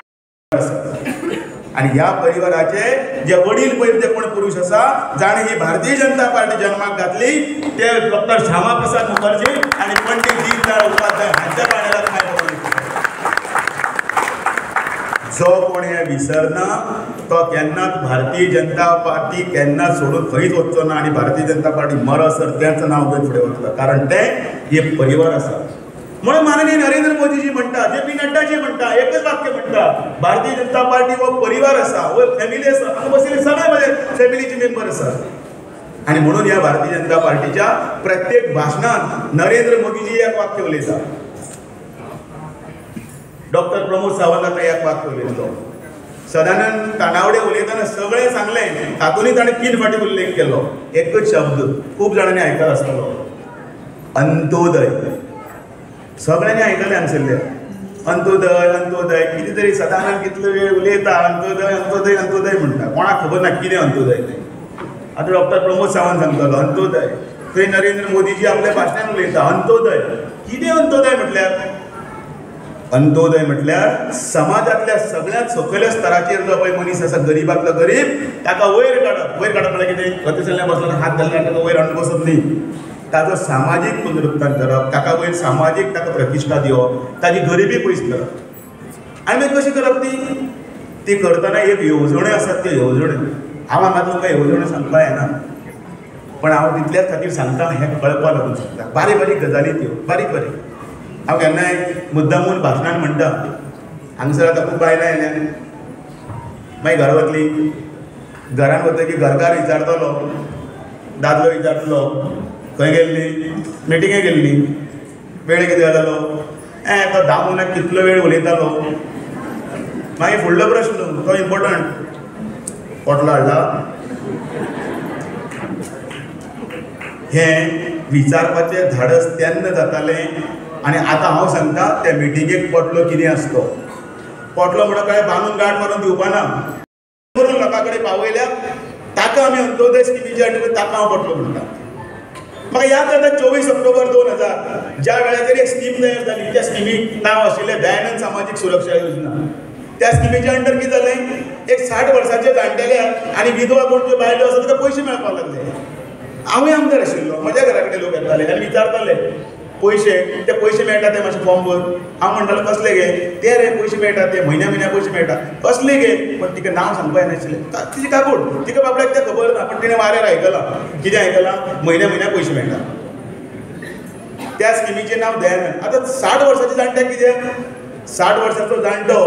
आनी ह्या परिवाराचे जे वडील पळय ते कोण पुरुश आसा, जाणें ही भारतीय जनता पार्टी जन्माक घातली, ते डॉक्टर श्यामा प्रसाद मुखर्जी आनी पंडीत दीनदयाळ उपाध्याय हांच्या पांयेलाक पांय पडले. जो कोण हें विसरना तो केन्नाच भारतीय जनता पार्टी केन्नाच सोडून खंयच वचचो ना आनी भारतीय जनता पार्टी मरसर तेंच नांव घेवन फुडें वतलो. कारण तें एक परिवार आसा. म्हणून माननीय नरेंद्र मोदीजी म्हणटा, जे.पी. नड्डाजी म्हणटा, एकच वाक्य म्हणटा, भारतीय जनता पार्टी हो परिवार आसा, हो फॅमिली आसा. हांगा बशिल्ले सगळे म्हजे फॅमिलीचे मेंबर आसात. आनी म्हणून ह्या भारतीय जनता पार्टीच्या प्रत्येक भाशणांत नरेंद्र मोदीजी एक वाक्य उलयता. डॉक्टर प्रमोद सावंत एक वाक्य उलयलो. सदानंद तानावडे उलयतना सगळें सांगलें, तातूंतय ताणें 3 फावटी उल्लेख केलो. एकच शब्द खूब जाणांनी आयकला आसतलो, अंत्योदय. सगळ्यांनी आयकलें हांगसरले अंत्योदय अंत्योदय. कितें तरी सदानंद कितलो वेळ उलयता, अंत्योदय अंत्योदय अंत्योदय म्हणटा. कोणाक खबर ना कितें अंत्योदय तें. आतां डॉक्टर प्रमोद सावंत सांगतालो अंत्योदय. थंय नरेंद्र मोदीजी आपल्या भाशणान उलयता अंत्योदय. कितें अंत्योदय म्हटल्यार? अंत्योदय म्हटल्यार समाजातल्या सगळ्यात सकयल्या स्तराचेर जो पळय मनीस आसा, गरीबांतलो गरीब, ताका वयर काडप. वयर काडप म्हळ्यार कितें? वतेसल्ल्यान बसलो हात घालल्यार ताका वयर हाडून बसप न्ही. ताजो सामाजीक पुनरुत्थान करप, ताका वयर सामाजीक ताका प्रतिश्ठा दिवप, ताजी गरिबी पयस करप. आनी मागीर कशी करप ती? ती करतना एक येवजण्यो आसात त्यो येवजण्यो हांव हांगा तुमकां येवजण्यो सांगपा येना, पण हांव तितल्याच खातीर सांगता हें कळपा लागून सांगता. बारीक बारीक गजाली त्यो बारीक बारीक हांव केन्नाय मुद्दामून भाशणान म्हणटा. हांगसर आतां खूब बायलां आयल्यात, मागीर घरा वतली, घरान वतकीर घरकार विचारतलो, दादलो विचारतलो खंय गेल्ली, मिटिंगेक गेल्ली, वेळ कितें जातालो, तो धा मनशाक कितलो वेळ उलयतालो. मागीर फुडलो प्रश्न तो इम्पॉर्टंट, पोटलो हाडला. हें विचारपाचें धाडस तेन्ना जातालें आनी आतां हांव सांगता त्या मिटिंगेक पोटलो कितें आसतो. पोटलो म्हणून कळ्ळें बांदून गांठ मारून दिवपा ना, करून लोकां कडेन पावयल्यात. ताका आमी अंत्योदय स्किमीच्या अंडर ताका हांव पोटलो म्हणटा. म्हाका याद जाता 24 ऑक्टोबर 2000 ज्या वेळाचेर एक स्कीम तयार जाली, त्या स्किमीक नांव आशिल्लें दयानंद सामाजीक सुरक्षा योजना. त्या स्किमीच्या अंडर कितें जालें, एक 60 वर्सांचे जाणटेल्याक आनी विधवा कोण ज्यो बायलो आसा ताका पयशे मेळपाक लागले. हांवूय आमदार आशिल्लो, म्हज्या घरा कडेन लोक येताले आनी विचारताले पयशे, ते पयशे मेळटा ते मातशे फॉर्म भर. हांव म्हणटालो कसले गे, ते रे पयशे मेळटा ते म्हयन्या पयशे मेळटा, कसले गे, पण तिका नांव सांगपा येनाशिल्लें. तिची काकूड, तिका बाबड्याक तें खबर ना, पण तिणें वाऱ्यार आयकलां. कितें आयकलां, म्हयन्या पयशे मेळटा. त्या स्किमीचें नांव दयानंद. आतां 60 वर्साचे जाणट्याक कितें, 60 वर्साचो जाणटो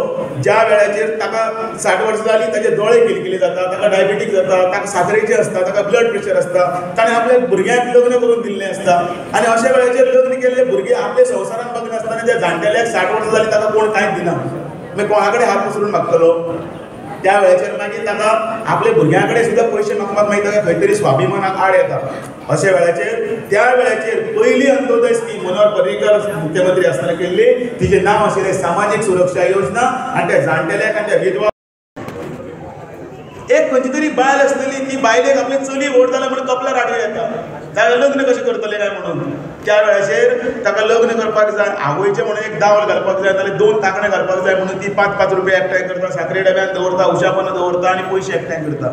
ज्या वेळाचेर ताका 60 वर्सां जालीं ताचे दोळे किलकिले जाता, ताका डायबिटीक जाता, ताका साखरेचें आसता, ताका ब्लड प्रेशर आसता, ताणें आपल्या भुरग्यांक लग्न करून दिल्लें आसता. आनी अशा वेळाचेर लग्न केल्ले भुरगे आपल्या संवसारान बघ नासतना त्या जाणटेल्याक 60 वर्सां जालीं ताका कोण कांयच दिना. मागीर कोणा कडेन हात पसरून मागतलो. त्या वेळाचेर मागीर ताका आपल्या भुरग्यां कडेन सुद्दां पयशे मागपाक मागीर ताका खंय तरी स्वाभिमानाक आड येता. अशा वेळाचेर त्या वेळाचेर पयली अंत्योदय स्कीम मनोहर पर्रीकर मुख्यमंत्री आसतना केल्ली, तिचें नांव आशिल्लें सामाजीक सुरक्षा योजना. आनी त्या जाणटेल्याक आनी त्या विधवा एक खंयची तरी बायल आसतली, ती बायलेक आपली चली व्हड जाल्या म्हणून कपलार हाडूं येता, ताका लग्न कशें करतलें काय म्हणून. त्या वेळाचेर ताका लग्न करपाक जाय, आवयचें म्हणून एक दावल घालपाक जाय, नाजाल्यार 2 तांकणे घालपाक जाय म्हणून ती 5-5 रुपया एकठांय करता, साखरे डब्यान दवरता, उशापनां दवरता आनी पयशे एकठांय करता.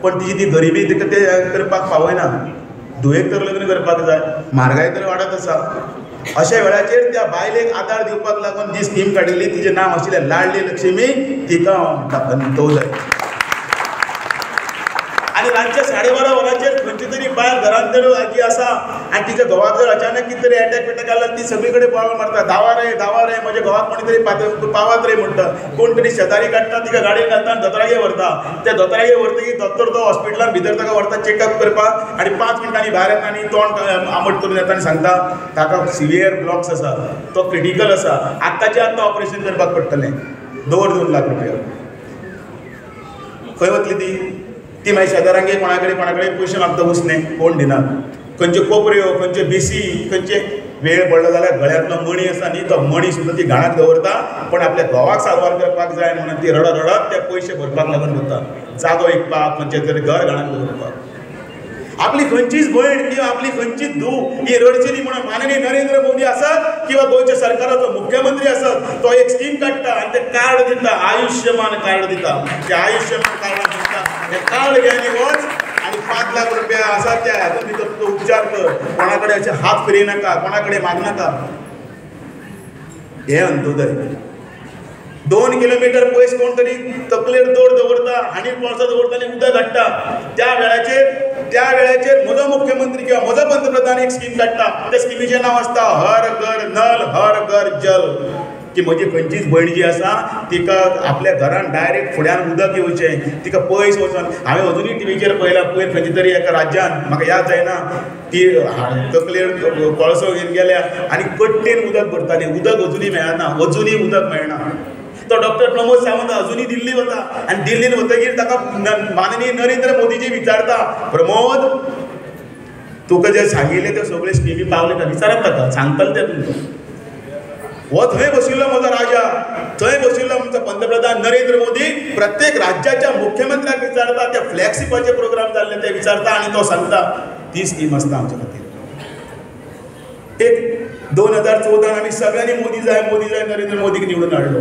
पण तिची ती गरिबी तिका ते करपाक पावयना. धुवेक तर लग्न करपाक जाय, म्हारगाय तर वाडत आसा. अशा वेळाचेर त्या बायलेक आदार दिवपाक लागून जी स्कीम काडिल्ली तिचें नांव आशिल्लें लाडली लक्ष्मी, तिका हांव म्हणटा अंत्योदय. आनी रातच्या 12:30 वरांचेर खंयची तरी बायल घरांत जर जी आसा आनी तिच्या घोवाक जर अचानक कितें तरी अटॅक बिटॅक आयला, ती सगळी कडेन पळोवन मारता, धांवा रे म्हज्या घोवाक कोणी तरी पावात रे म्हणटा. कोण तरी शेजारी काडटा, तिका गाडयेन घालता आनी दोतोरागेर व्हरता. त्या दोतोरागेर व्हरतकीर दोतोर तो हॉस्पिटलान भितर ताका व्हरता चॅकअप करपाक आनी 5 मिनटांनी भायर येता आनी तोंड आंबट करून येता आनी सांगता ताका सिवियर ब्लॉक्स आसा, तो क्रिटिकल आसा, आत्ताच्या आत्तां ऑपरेशन करपाक पडटलें, दवर 2 लाख रुपया. खंय वतली ती मागीर शेजारांगे कोणा कडेन पयशे मागता उसने, कोण दिनात. खंयच्यो कोपऱ्यो, खंयच्यो बिसी, खंयचे वेळ पडलो जाल्यार गळ्यांतलो मणी आसा न्ही, तो मणी सुद्दां ती घाणाक दवरता. पण आपल्या घोवाक सारवार करपाक जाय म्हणून ती रडत ते पयशे भरपाक लागून वता, जागो विकपाक, खंयचे तरी घर घाणाक दवरपाक. आपली खंयचीच भयण किंवा आपली खंयचीच धूव ही रडची न्ही म्हणून माननीय नरेंद्र मोदी आसत किंवा गोंयच्या सरकाराचो मुख्यमंत्री आसत, तो एक स्कीम काडटा आनी ते कार्ड दिता, आयुष्यमान कार्ड दिता. ते आयुष्यमान कार्ड दिता, हे कार्ड घे आनी वच आनी 5 लाख रुपया आसा त्या हातूंत भितर तुजो उपचार कर. कोणा कडेन अशे हात फिरय नाका, कोणा कडेन मागनाका. हे अंत्योदय. 2 किलोमीटर पयस कोण तरी तकलेर दोर दवरता, हांडीर कोळसो दवरता आनी उदक हाडटा. त्या वेळाचेर म्हजो मुख्यमंत्री किंवा म्हजो पंतप्रधान एक स्कीम काडटा. त्या स्किमीचें नांव आसता हर घर नल हर घर जल. की म्हजी खंयचीच भयण जी आसा तिका आपल्या घरान डायरेक्ट फुड्यान उदक येवचें, तिका पयस वचून. हांवें अजुनूय टीव्हीचेर पळयलां, पयर खंयच्या तरी एका राज्यान, म्हाका याद जायना, ती तकलेर कोळसो घेवन गेल्या आनी कट्टेन उदक भरताली. उदक अजुनूय मेळना, अजुनूय उदक मेळना. तो डॉक्टर प्रमोद सावंत अजुनूय दिल्ली वता आनी दिल्लीन वतकीर ताका माननीय नरेंद्र मोदीजी विचारता, प्रमोद तुका जे सांगिल्ले त्यो सगळ्यो स्किमी पावले काय? विचारात ताका, सांगतले ते तुमकां. हो थंय बशिल्लो म्हजो राजा, थंय बशिल्लो आमचो पंतप्रधान नरेंद्र मोदी प्रत्येक राज्याच्या मुख्यमंत्र्याक विचारता, त्या फ्लॅगशिपाचे प्रोग्राम जाल्ले ते विचारता आनी तो सांगता ती स्कीम आसता आमच्या खातीर. एक 2014 आमी सगळ्यांनी मोदी जाय नरेंद्र मोदीक निवडून हाडलो.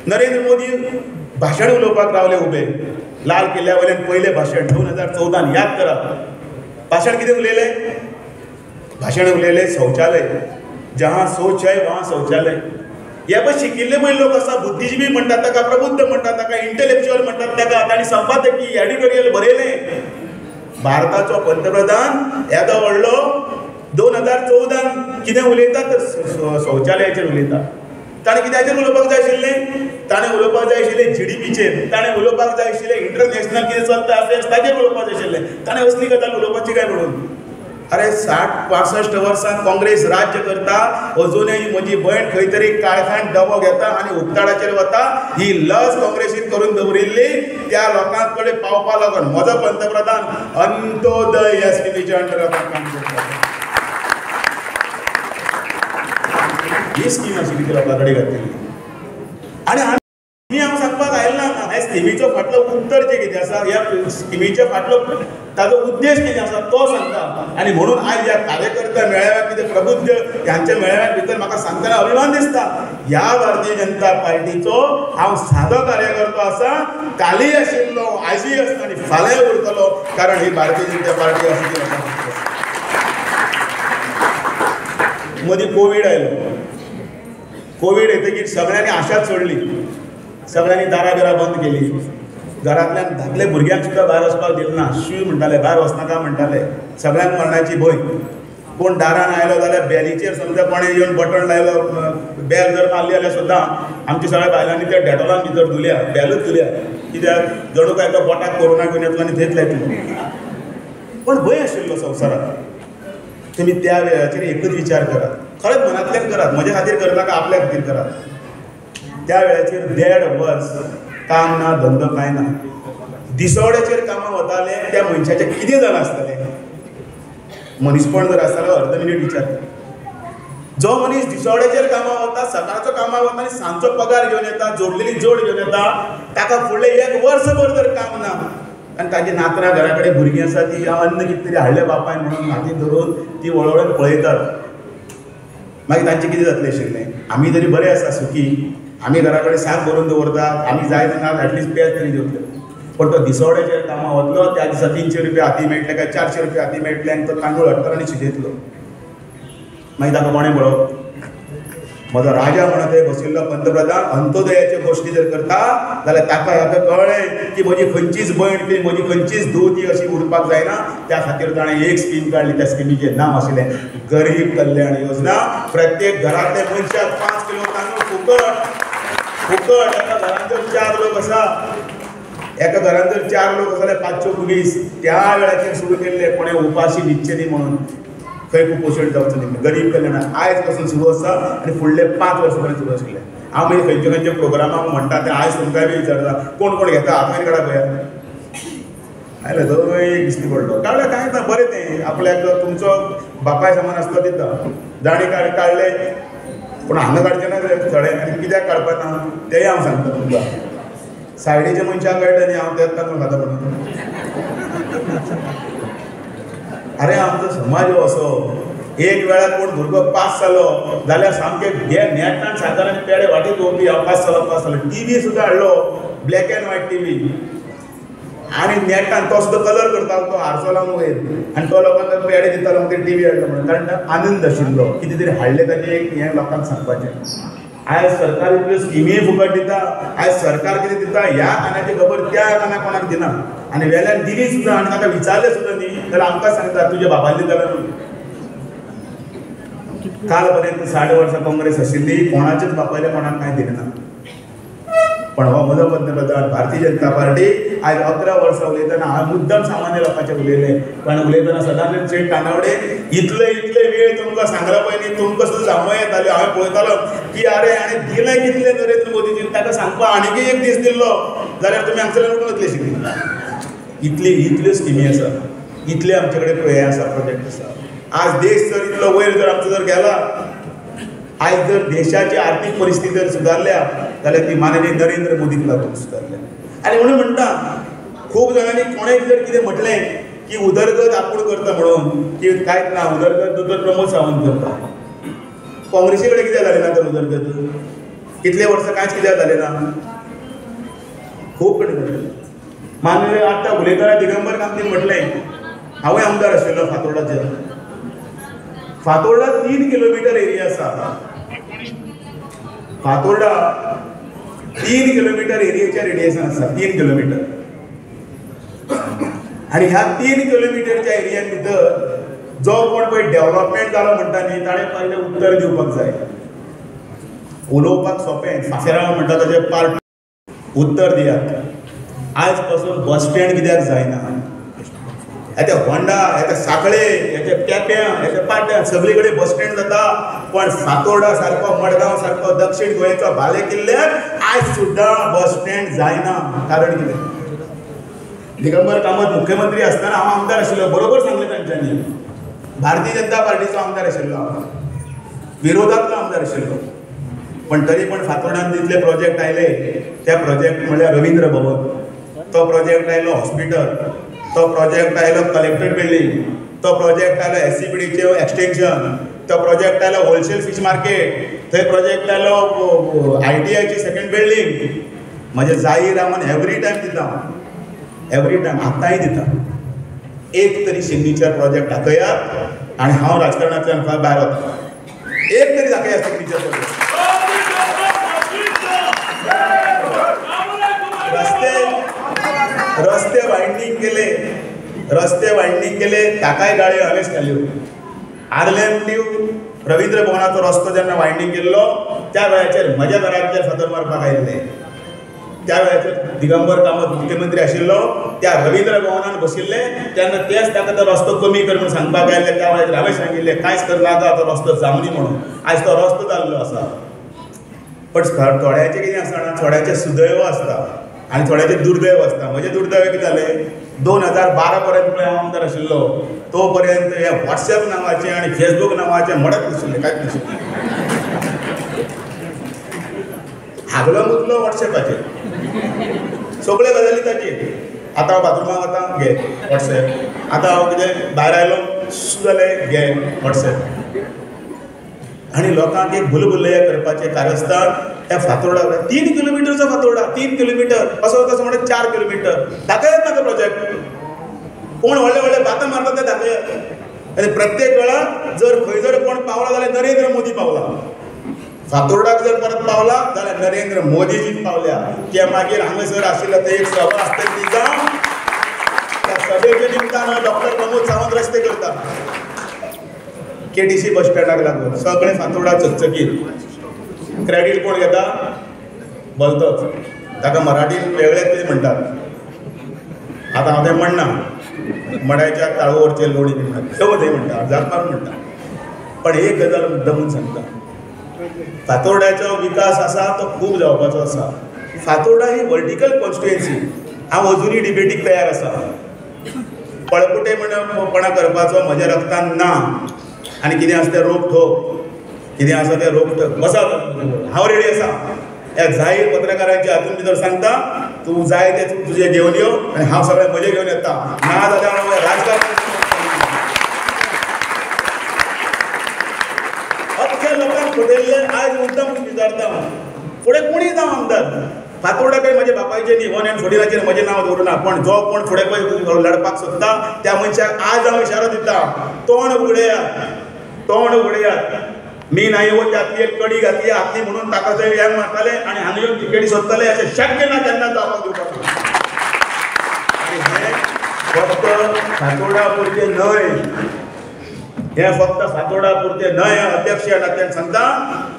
नरेंद्र मोदी भाशण उलोवपाक रावले उबे लाल किल्ल्या वयल्यान पयलें भाशण 2014 याद करा. भाशण कितें उलयलें? भाशण उलयलें शौचालय, जहाँ सोच है वहाँ शौचालय. हे पण शिकिल्ले पळय लोक आसा, बुद्धिजीवी म्हणटात ताका, प्रबुद्ध म्हणटात ताका, इंटेलेक्च्युअल म्हणटात ताका, ताणी संपादकी एडिटोरियल बरयलें. भारताचो पंतप्रधान येदो व्हडलो 2014 कितें उलयता तर शौचालयाचेर उलयता. ताणें कित्याचेर उलोवपाक जाय आशिल्लें? ताणें उलोवपाक जाय आशिल्लें GDPचेर, ताणें उलोवपाक जाय आशिल्लें इंटरनॅशनल कितें चलता अफेर्स ताचेर उलोवपाक जाय आशिल्लें. ताणें असली गजाल उलोवपाची काय म्हणून? अरे 60-65 वर्सां काँग्रेस राज्य करता, अजुनूय म्हजी भयण खंय तरी काळखांत डबो घेता आनी उक्ताडाचेर वता. ही लज काँग्रेसीन करून दवरिल्ली त्या लोकां कडेन पावपा लागून म्हजो पंतप्रधान अंत्योदय ह्या स्किमीच्या अंडरांत काम करता. ही स्कीम अशी कितें लोकां कडेन घातलेली. आनी हांव सांगपाक आयलो ना ह्या स्किमीचो फाटलो उत्तर जें कितें आसा, ह्या स्किमीच्या फाटलो ताजो उद्देश कितें आसा तो सांगता. आनी म्हणून आयज ह्या कार्यकर्ता मेळाव्याक कितें प्रबुद्ध ह्यांच्या मेळाव्या भितर म्हाका सांगतना अभिमान दिसता. ह्या भारतीय जनता पार्टीचो हांव सादो कार्यकर्तो आसा. कालीय आशिल्लो, आयजूय आसता आनी फाल्यांय उरतलो, कारण ही भारतीय जनता पार्टी अशी ती लोकांक मदीं कोवीड आयलो. कोवीड येतकीर सगळ्यांनी आशाच सोडली, सगळ्यांनी दारां बिरां बंद केली. घरांतल्यान धाकले भुरग्यांक सुद्दां भायर वचपाक दिलें ना. शी म्हणटाले, भायर वचनाका म्हणटाले. सगळ्यांक मरणाची भंय. कोण दारान आयलो जाल्यार बेलीचेर समजा कोणें येवन बटन लायलो, बेल जर मारली जाल्यार सुद्दां आमच्या सगळ्या बायलांनी त्या डेटॉलान भितर धुल्या, बेलूच धुल्या. कित्याक जणू काय तो बोटाक कोरोना घेवन येतलो आनी थंयच लायतलो. पण भंय आशिल्लो संवसारांत. तुमी त्या वेळाचेर एकच विचार करात, खरेंच मनांतल्यान करात. म्हजे खातीर करनाका, आपल्या खातीर करात. त्या वेळाचेर 1.5 वर्स काम ना, धंदो कांय ना. दिसवड्याचेर कामां वताले त्या मनशाचें कितें जालां आसतलें? मनीसपण जर आसतालो अर्द मिनीट विचार. जो मनीस दिसवड्याचेर कामां वता, सकाळचो कामां वता आनी सांजचो पगार घेवन येता, जोडलेली जोड घेवन येता, ताका फुडलें 1 वर्सभर जर काम ना आनी ताजी नातरां घरा कडेन भुरगीं आसा ती अन्न कितें तरी हाडलें बापायन म्हणून हातीन धरून ती वळवळून पळयतात. मागीर तांचें कितें जातलें आशिल्लें? आमी तरी बरे आसा, सुखी. आमी घरा कडेन साक भरून दवरतात, आमी जाय तेन्ना एटलिस्ट पेज तरी दिवतले. पण तो दिसवड्याचेर कामां वतलो, त्या दिसा 300 रुपया हाती मेळटले काय 400 रुपया हाती मेळटले आनी तो तांदूळ हाडटलो आनी शिजयतलो. मागीर ताका कोणें पळोवप? म्हजो राजा म्हणून थंय बशिल्लो पंतप्रधान अंत्योदयाच्यो गोश्टी जर करता जाल्यार ताका हाका कळ्ळें की म्हजी खंयचीच भयण की म्हजी खंयचीच धूव ती अशी उरपाक जायना. त्या खातीर ताणें एक स्कीम काडली. त्या स्किमीचें नांव आशिल्लें गरीब कल्याण योजना. प्रत्येक घरांतल्या मनशाक 5 किलो तांदूळ फुकट. एका घरांत जर 4 लोक आसा, एका घरांत जर 4 लोक आसा जाल्यार 520. त्या वेळाचेर सुरू केल्ले कोणें उपाशी न्हिदचे न्ही म्हणून, खंय कुपोशण जावचें न्ही. गरीब कल्याण आयज पासून सुरू आसा आनी फुडले 5 वर्सां पर्यंत सुरू आशिल्लें. हांव मागीर खंयचे प्रोग्रामाक म्हणटा तें आयज तुमकांय बी विचारता, कोण कोण घेता हात काडा पळया. आयले दोनूय दिश्टी पडलो. काडलें कांय ना, बरें तें आपल्याक तुमचो बापाय सामान आसता दिता. दाणी काडले, पूण हांगा काडचें ना थोडे. आनी कित्याक काडपाक ना तेंय हांव सांगता तुमकां. सायडीच्या मनशाक कळटा न्ही हांव तेंच तांदूळ खाता म्हणून. अरे आमचो समाज असो. एक वेळार कोण भुरगो पास जालो जाल्यार सामकें नेटान सायकल आनी पेडे वाटेक घेवपी, हांव पास जालो. टीव्ही सुद्दां हाडलो, ब्लॅक एंड व्हायट टीव्ही. आनी नेटान तो सुद्दां कलर करतालो, तो हारसो लावन वयर. आनी तो लोकांक पेडे दितालो ते टीव्ही हाडलो म्हणून. कारण ताका आनंद आशिल्लो, कितें तरी हाडलें ताचें एक हें लोकांक सांगपाचें. आयज सरकार इतल्यो स्किमी फुकट दिता. आयज सरकार कितें दिता ह्या कानाची खबर त्या काना कोणाक दिना. आनी वेल्यान दिली सुद्दां आनी ताका विचारलें सुद्दां न्ही जाल्यार आमकां सांगता तुज्या बापायन दितालो न्हू. काल पर्यंत 60 वर्सां काँग्रेस आशिल्ली, कोणाचेच बापायले कोणाक कांय दिलें ना. पण हो म्हजो पंतप्रधान भारतीय जनता पार्टी आयज 11 वर्सां उलयतना हांव मुद्दम सामान्य लोकांचें उलयलें. पण उलयतना सदानंद शेट कानावडे इतले वेळ तुमकां सांगला पळय न्ही, तुमकां सुद्दां जांभय येताल्यो. हांवें पळयतालो की अरे आनी दिलें कितलें नरेंद्र मोदीजीन ताका सांगपा आनीकय एक दीस दिल्लो जाल्यार तुमी हांगसर उठून वतले शिकली. इतल्यो स्किमी आसा, इतले आमचे कडेन हें आसा, प्रोजेक्ट आसा. आज देश जर इतलो वयर जर आमचो जर गेला, आयज जर देशाची आर्थीक परिस्थिती जर सुदारल्या जाल्यार ती माननीय नरेंद्र मोदीक लागून सुदारल्या. आनी म्हणून म्हणटा खूब जाणांनी कोणेंय जर कितें म्हटलें की उदरगत आपूण करता म्हणून, की कांयच ना, उदरगत दोतोर प्रमोद सावंत करता. काँग्रेसी कडेन कित्याक जालें ना तर उदरगत? कितले वर्सां कांयच कित्याक जालें ना? खूब कडेन जालें. माननीय आतां उलयतना दिगंबर कामतीन म्हटलें, हांवूय आमदार आशिल्लो फातोर्डाचेर. फातोर्डा 3 किलोमीटर एरिया आसा. फातोर्डा 3 किलोमीटर एरियाचे रेडिएशन आसा, 3 किलोमीटर. आणि ह्या 3 किलोमीटरच्या एरियान भितर जो कोण पळय डेव्हलपमेंट जालो म्हणटा न्ही ताणें पयलें उत्तर दिवपाक जाय. उलोवपाक सोंपें, फाफेराव म्हणटा ताचें पार्ट उत्तर दियात. आज पासून बस स्टँड कित्याक जायना? हेते होंडा, हेते सांखळे, हेते केप्यां, हेते पाट्यां सगळे कडेन बस स्टँड जाता, पण फातोर्डा सारको, मडगांव सारको दक्षिण गोंयचो भाले किल्ल्याक आज सुद्दां बस स्टँड जायना. कारण कितें? दिगंबर कामत मुख्यमंत्री आसतना हांव आमदार आशिल्लो, बरोबर सांगलें तांच्यांनी. भारतीय जनता पार्टीचो आमदार आशिल्लो, विरोधांतलो आमदार आशिल्लो, पण तरी पण फातोर्डान जितले प्रोजेक्ट आयले त्या प्रोजेक्ट म्हळ्यार रवींद्र भवन, तो प्रोजेक्ट आयलो हॉस्पिटल, तो प्रोजेक्ट आयलो कलेक्टर बिल्डिंग, तो प्रोजेक्ट आयलो एससीबीडीचें एक्सटेंशन, तो प्रोजेक्ट आयलो होलसेल फिश मार्केट, थंय प्रोजेक्ट आयलो ITIची सेकंड बिल्डिंग. म्हजे जाहीर हांव एवरी टायम दिता, एवरी टायम आतांय दिता. एक तरी सिग्नेचर प्रोजेक्ट दाखयात आनी हांव राजकारणांतल्यान भायर वता. एक तरी दाखयात सिग्नेचर प्रोजेक्ट. रस्ते वायंडींग केले, ताकाय गाळयो हांवेंच घाल्यो. आर्लेम न्यू रवींद्र भवनाचो रस्तो जेन्ना वायंडींग केल्लो त्या वेळाचेर म्हज्या घराचेर फातर मारपाक आयिल्ले. त्या वेळाचेर दिगंबर कामत मुख्यमंत्री आशिल्लो, त्या रवींद्र भवनान बशिल्ले तेन्ना तेच ताका तो रस्तो कमी कर म्हणून सांगपाक आयिल्ले. त्या वेळाचेर हांवें सांगिल्लें कांयच करनाका, तो रस्तो जावनी म्हणून. आयज तो रस्तो जाल्लो आसा. पण थोड्याचें कितें आसता, थोड्याचें सुदैव आसता आनी थोड्याचें दुर्दैव आसता. म्हजें दुर्दैव कितें जालें, 2012 पर्यंत पळय हांव आमदार आशिल्लो, तो पर्यंत हे व्हॉट्सएप नांवाचें आनी फेसबूक नांवाचें म्हणत नाशिल्लें, कांयच नाशिल्लें. हागलो मुतलो व्हॉट्सएपाचेर, सगळे गजाली ताचेर. आतां हांव बाथरुमाक वता, घे व्हॉट्सएप. आतां हांव कितें भायर आयलो जालें, घे व्हॉट्सएप. आनी लोकांक एक भुलभुलैया करपाचें कारस्थान ह्या फातोर्डा. 3 किलोमिटरचो फातोर्डा, 3 किलोमिटर असो तसो म्हणटा 4 किलोमिटर. दाखयात म्हाका प्रोजेक्ट. कोण व्हडले व्हडले बातां मारता ते दाखयात. आनी प्रत्येक वेळा जर खंय जर कोण पावला जाल्यार नरेंद्र मोदी पावला. फातोर्डाक जर परत पावला जाल्यार नरेंद्र मोदीजीच पावल्या. ते मागीर हांगासर आशिल्लो ते एक सभा आसता ती जावन त्या सभेच्या निमतान डॉक्टर प्रमोद सावंत रस्ते करता. KTC बस स्टँडाक लागून सगळे फातोर्डा चकचकीत. क्रेडीट कोण घेता? भलतोच. ताका मराठीन वेगळेच कितें म्हणटात. आतां हांव तें म्हणना, मडायच्या ताळूवरचें लोणी म्हणटात, ठेव थंय म्हणटा, जात मारून म्हणटा. पण एक गजाल मुद्दामून सांगता, फातोर्डाचो विकास आसा तो खूब जावपाचो आसा. फातोर्डा ही वर्टिकल कॉन्स्टिट्युएन्सी. हांव अजुनूय डिबेटीक तयार आसा. पळपुटेपणा करपाचो म्हज्या रक्तान ना. आनी कितें आसा तें रोख ठोक, कितें आसा तें रोख ठोक बसा, हांव रेडी आसा. ह्या जाहीर पत्रकारांच्या हातून भितर सांगता, तूं जाय ते तुजें घेवन यो आनी हांव सगळें म्हजें घेवन येता. ना जाल्यार हांव राजकारण अख्ख्या लोकांक फटयल्ले आयज मुद्दाम विचारता. फुडें कोणीय जावं आमदार, फातोर्डा काही माझ्या बापायचें न्ही, 114 म्हजें नांव दवरुना. पण जो कोण फुडें पळय लडपाक सोदता त्या मनशाक आज हांव इशारो दिता, तोंड उगडयात. मी नाही हो त्यातली एक कडी घातली हातली म्हणून ताका थंय हें मारताले आनी हांगा येवन तिकेटी सोदताले अशें शक्य ना केन्ना जावपाक दिवपाक. आनी हें फक्त फातोर्डा पुरतें न्हय, हें फक्त फातोर्डा पुरतें न्हय. अध्यक्ष नात्यान सांगता,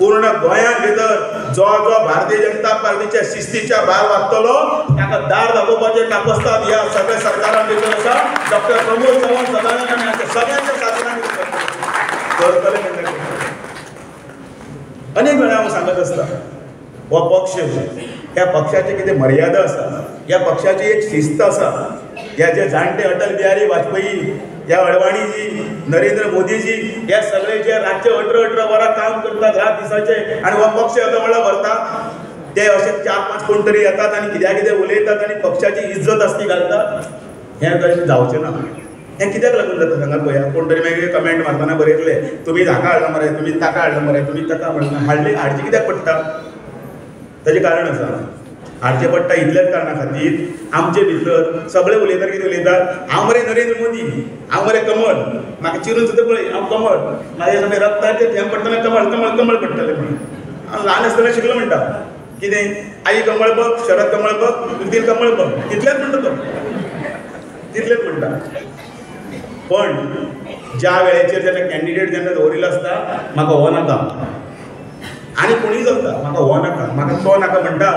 पूर्ण गोंयां भितर जो भारतीय जनता पार्टीच्या शिस्तीच्या भायर वागतलो ताका दार दाखोवपाचें कापस्ताद ह्या सगळ्या सरकारान भितर आसा. डॉक्टर प्रमोद सावंत सदानंद आनी हांच्या सगळ्यांच्या साथीन करतले म्हणटा. अनेक वेळा हांव सांगत आसता, हो पक्ष, ह्या पक्षाची कितें मर्यादा आसा, ह्या पक्षाची एक शिस्त आसा. ह्या जे जाणटे अटल बिहारी वाजपेयी, ह्या अडवाणीजी, नरेंद्र मोदीजी, हे सगळे जे राज्य 18 वरां काम करतात रात दिसाचे आनी हो पक्ष येदो म्हणल्यार भरता. ते अशे 4-5 कोण तरी येतात आनी कित्याक उलयतात आनी पक्षाची इज्जत आसती घालतात. हें तशें जावचें ना. हें कित्याक लागून जाता सांगात पळया. कोण तरी मागीर कमेंट मारतना बरयतले, तुमी हाका हाडला मरे, तुमी ताका हाडला मरे, तुमी ताका म्हणटा. हाडची कित्याक पडटा? ताचें कारण आसा. हाडचें पडटा इतल्याच कारणा खातीर आमचे भितर सगळे उलयतात. कितें उलयतात? हांव मरे नरेंद्र मोदी, हांव मरे कमळ, म्हाका चिरून सुद्दां पळय हांव कमळ, म्हाज्या सगळें रक्ताचें थेंब पडटलें कमळ कमळ कमळ पडटलें म्हणून. हांव ल्हान आसतना शिकलो म्हणटा कितें आई कमळ बघ, शरद कमळ बघ, नितीन कमळ बघ, तितलेंच म्हणटा तो, तितलेंच म्हणटा. पण ज्या वेळेचेर जेन्ना कॅन्डिडेट जेन्ना दवरिल्लो आसता म्हाका हो नाका आनी कोणीय चलता, म्हाका हो नाका, म्हाका तो नाका म्हणटा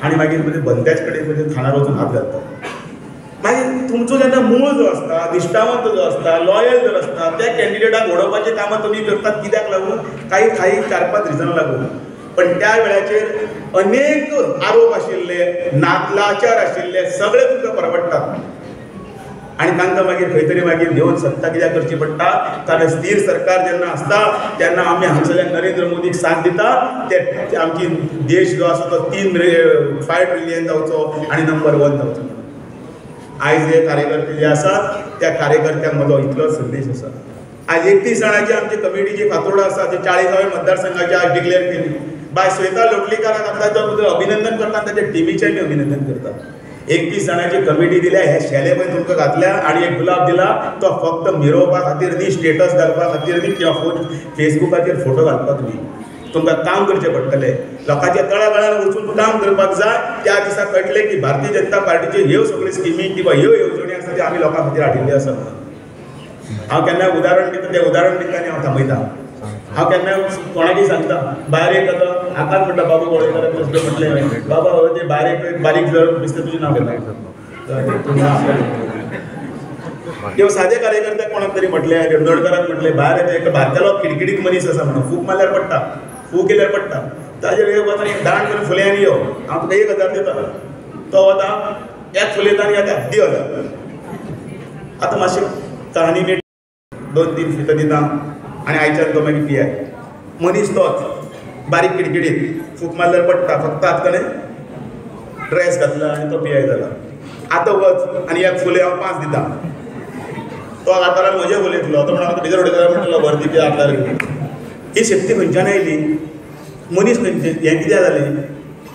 आनी मागीर म्हणजे बंद्याच कडेन खाणार वचून हात घालता. मागीर तुमचो जेन्ना मूळ जो आसता, निश्ठावंत जो आसता, लॉयल जर आसता, त्या कॅन्डिडेटाक घडोवपाचें कामां तुमी करतात कित्याक लागून? काही 4-5 रिजन लागून. पण त्या वेळाचेर अनेक आरोप आशिल्ले, नातलाचार आशिल्ले, सगळे तुमकां परवडटात आनी तांकां मागीर खंय तरी मागीर घेवन सत्ता कित्याक करची पडटा? कारण स्थिर सरकार जेन्ना आसता तेन्ना आमी हांगसरल्यान नरेंद्र मोदीक साथ दिता, ते आमची देश जो आसा तो 5 ट्रिलियन जावचो आनी नंबर 1 जावचो. आयज हे कार्यकर्ते जे आसात त्या कार्यकर्त्यांक म्हजो इतलोच संदेश आसा. आज 31 जाणांची आमची कमिटीची फातोर्डो आसा, ती 40व्या मतदारसंघाची आज डिक्लेअर केली. बाय श्वेता लोटलीकाराक आमकां अभिनंदन करता, ताच्या टिमीचें मी अभिनंदन करता. 31 जाणांची कमिटी दिल्या, हे शेले पळय तुमकां घातल्या आनी एक गुलाब दिला, तो फक्त मिरोवपा खातीर न्ही, स्टेटस घालपा खातीर न्ही किंवा फेसबुकाचेर फोटो घालपाक न्ही. तुमकां काम करचें पडटलें, लोकांच्या तळागाळान वचून काम करपाक जाय. त्या दिसा कळटलें की भारतीय जनता पार्टीचे ह्यो सगळ्यो स्किमी किंवा ह्यो येवजणी आसा त्यो आमी लोकां खातीर हाडिल्ल्यो आसा. हांव केन्नाय उदाहरण दिता, तें उदाहरण दिता आनी हांव थांबयता. हांव केन्नाय कोणाकय सांगता, भायर एक आतां आकाश म्हणटा बाबू गोळेकाराक म्हटलें, बाबा ते भायर एक बारीक जर दिसता तुजें नांव घेता. किंवा सादे कार्यकर्त्याक कोणाक तरी म्हटलें, रेडोडकराक म्हटलें, भायर येता एक भारतालो खिडकिडीक मनीस आसा म्हणून फूक मारल्यार पडटा, फूक केल्यार पडटा, ताजेर एक वता एक दाण करून फुल्यांनी यो, हांव तुका 1000 दिता. तो वता एक फुलयता आनी येता 10,000. आतां मातशें कहानी नीट 2-3 फितां दिता आनी आयच्यान तो मागीर पियाय. मनीस तोच बारीक खिडकिडीत फूक मारल्यार पडटा, फक्त आतां ड्रेस घातला आनी तो पियाय जाला. आतां वच आनी एक फुले हांव 5 दिता. तो घातला म्हजे फुलयतलो, तो म्हणून भितर उडयता म्हणटलो भरती कितें हाडला रे. ही शेफ्टी खंयच्यान आयली? मनीस खंयचे हें कित्याक जालें?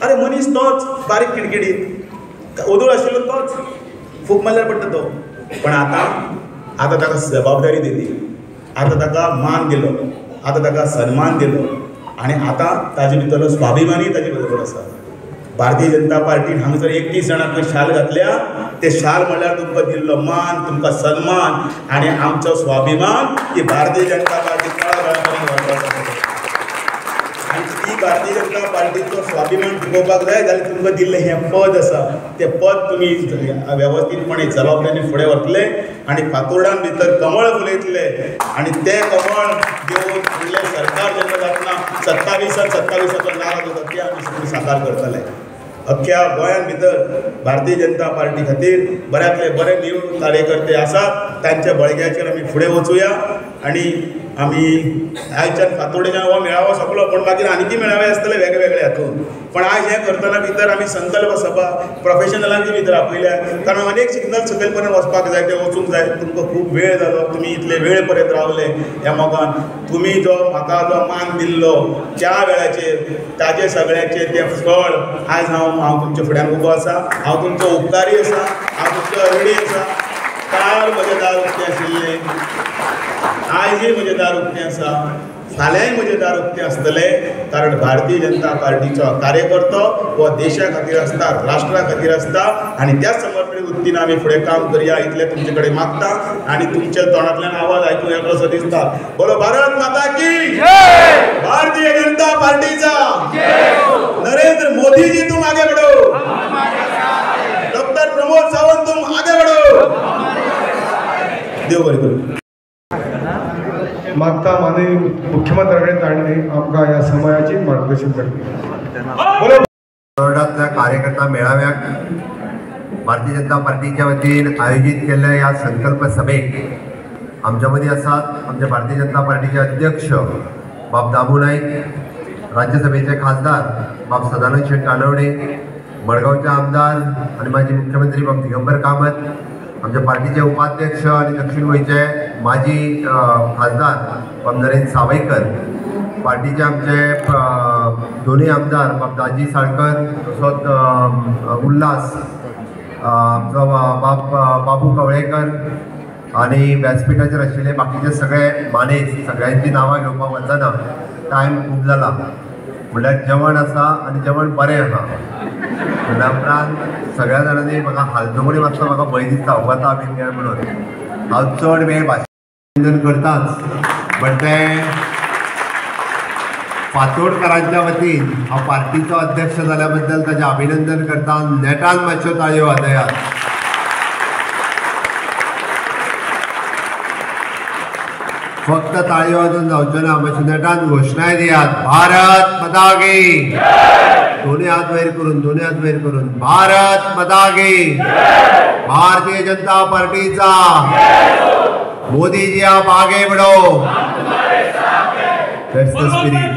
अरे मनीस तोच बारीक खिडकिडीत ओदूळ आशिल्लो तोच, फूक मारल्यार पडटा तो. पण आतां ताका जबाबदारी दिली, आतां ताका मान दिलो, आतां ताका सन्मान दिलो आनी आतां ताजे भितरलो स्वाभिमानूय ताजे बरोबर आसा. भारतीय जनता पार्टीन हांगसर 31 जाणांक शाल घातल्या, ते शाल म्हणल्यार तुमकां दिल्लो मान, तुमकां सन्मान आनी आमचो स्वाभिमान की भारतीय जनता पार्टी तळागाळापर्यंत व्हरपाक. आनी ती भारतीय जनता पार्टीचो स्वाभिमान टिकोवपाक जाय जाल्यार तुमकां दिल्लें हें पद आसा, तें पद तुमी वेवस्थीतपणे जबाबदारीन फुडें व्हरतले आनी फातोर्डान भितर कमळ फुलयतले आनी तें कमळ घेवन फुडलें सरकार जेन्ना जातना 27-27चो नारा जो ते आमी साकार करतले. अख्ख्या गोंयान भितर भारतीय जनता पार्टी खातीर बऱ्यांतले बरे निवडून कार्यकर्ते आसात, तांच्या बळग्याचेर आमी फुडें वचुया आनी आमी आयच्यान फातोर्डेच्यान हो मेळावो सोंपलो, पण मागीर आनीकय मेळावे आसतले वेगवेगळे हातून. पण आयज हें करतना भितर आमी संकल्प सभा प्रोफेशनलांची भितर आपयल्या, कारण अनेक सिग्नल सकयल पर्यंत वचपाक जाय, ते वचूंक जाय. तुमकां खूब वेळ जालो, तुमी इतले वेळ पर्यंत रावले ह्या मोगान. तुमी जो म्हाका जो मान दिल्लो त्या वेळाचेर ताजे सगळ्याचेर तें फळ आयज हांव तुमच्या फुड्यान उबो आसा. हांव तुमचो उपकारी आसा, हांव तुमचो ऋणी आसा. काल म्हजें दार उक्तें आशिल्लें, आयजय म्हजें दार उक्तें आसा, फाल्यांय म्हजें दार उक्तें आसतलें. कारण भारतीय जनता पार्टीचो कार्यकर्तो हो देशा खातीर आसता, राष्ट्रा खातीर आसता आनी त्या समर्पण वृत्तीन आमी फुडें काम करया इतलें तुमचे कडेन मागता आनी तुमच्या तोंडांतल्यान आवाज आयकूं येता असो दिसता. बोलो भारत माता की जय, भारतीय जनता पार्टीचा नरेंद्र मोदी जी तुम आगे बढ़ो, डॉक्टर प्रमोद सावंत तुम आगे बढ़ो. देव बरें करूं. मागता माननीय मुख्यमंत्र्याकडे ताणणी आमकां ह्या समयाची मार्गदर्शन करतले. फातोर्डांतल्या कार्यकर्ता मेळाव्याक भारतीय जनता पार्टीच्या वतीन आयोजित केल्ल्या ह्या संकल्प सभेक आमच्या मदीं आसात आमचे भारतीय जनता पार्टीचे अध्यक्ष बाब दामू नाईक, राज्यसभेचे खासदार बाब सदानंद शेट कानवडे, मडगांवचे आमदार आणि माजी मुख्यमंत्री बाब दिगंबर कामत, आमच्या पार्टीचे उपाध्यक्ष आणि दक्षिण गोंयचे माजी खासदार बाब नरेंद्र सावयकर, पार्टीचे आमचे दोन्ही आमदार बाब दाजी साळकर तसोच उल्हास आमचो बाबू कवळेकर आणि व्यासपीठाचेर आशिल्ले बाकीचे सगळे मानेस, सगळ्यांची नांवां घेवपाक वचना, टायम खूब जाला. म्हणल्यार जेवण आसा आनी जेवण बरें आसा म्हणल्या उपरांत सगळ्या जाणांनी म्हाका हालतोगडी मातसो म्हाका भंय दिसता वता बीन काय म्हणून हांव चड वेळ भाशण करताच बट तें फातोडकरांच्या वतीन हांव पार्टीचो अध्यक्ष जाल्या बद्दल ताचें अभिनंदन करता. नेटान मातश्यो ताळयो वाजयात. फक्त ताळयो वाजून जावच्यो ना, मातशें नेटान घोशणाय दियात. भारत माता की दोन्ही हात वयर करून भारत माता की. भारतीय जनता पार्टीचा मोदी जी आप आगे बढ़ो. That's the spirit.